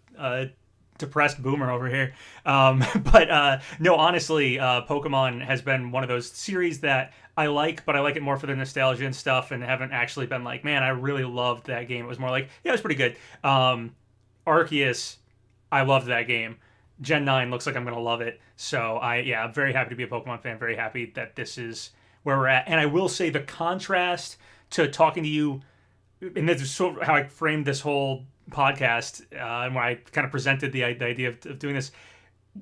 depressed boomer over here. But no, honestly, Pokemon has been one of those series that I like, but I like it more for the nostalgia and stuff, and haven't actually been like, man, I really loved that game. It was more like, yeah, it was pretty good. Arceus, I loved that game. Gen 9 looks like I'm going to love it. So I'm very happy to be a Pokemon fan. Very happy that this is where we're at. And I will say the contrast to talking to you, and this is sort of how I framed this whole podcast, and when I kind of presented the idea of doing this,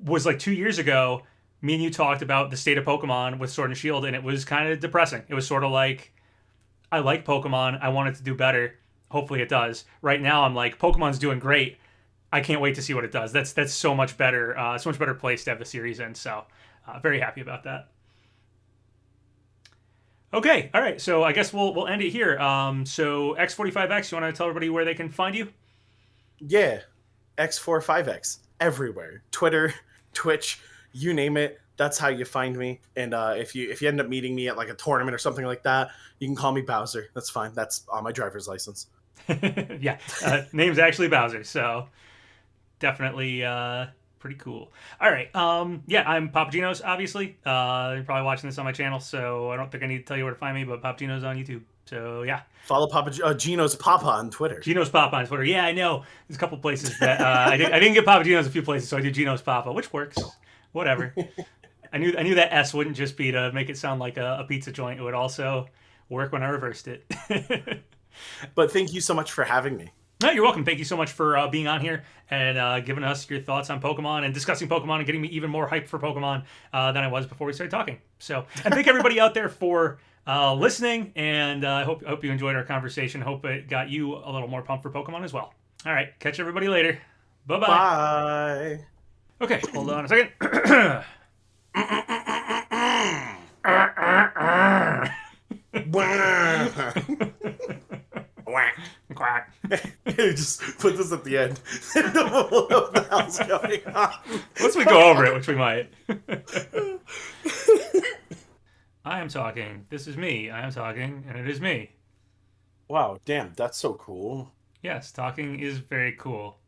was like 2 years ago, me and you talked about the state of Pokemon with Sword and Shield, and it was kind of depressing. It was sort of like, I like Pokemon, I want it to do better. hopefully it does. Right now, I'm like, Pokemon's doing great. I can't wait to see what it does. That's so much better. So much better place to have the series in. So, very happy about that. Okay, all right. So I guess we'll end it here. So X45X, you want to tell everybody where they can find you? Yeah, X45X everywhere. Twitter, Twitch, you name it. That's how you find me. And if you end up meeting me at like a tournament or something like that, you can call me Bowser. That's fine. That's on my driver's license. Yeah, name's actually Bowser. So definitely pretty cool. All right. Yeah, I'm PapaGenos, obviously. You're probably watching this on my channel, so I don't think I need to tell you where to find me, but PapaGenos on YouTube. So yeah. Follow Geno's Papa on Twitter. Genos Papa on Twitter. Yeah, I know. There's a couple places that I didn't get PapaGenos a few places, so I did Genos Papa, which works. Whatever. I knew that S wouldn't just be to make it sound like a pizza joint. It would also work when I reversed it. But thank you so much for having me. No, you're welcome. Thank you so much for being on here and giving us your thoughts on Pokemon and discussing Pokemon and getting me even more hyped for Pokemon than I was before we started talking. So, and thank everybody out there for listening, and I hope you enjoyed our conversation. Hope it got you a little more pumped for Pokemon as well. All right, catch everybody later. Bye-bye. Bye. Okay, hold on a second. Quack. Just put this at the end. What the hell's going on? Once we go over it, which we might. I am talking. This is me. I am talking, and it is me. Wow, damn, that's so cool. Yes, talking is very cool.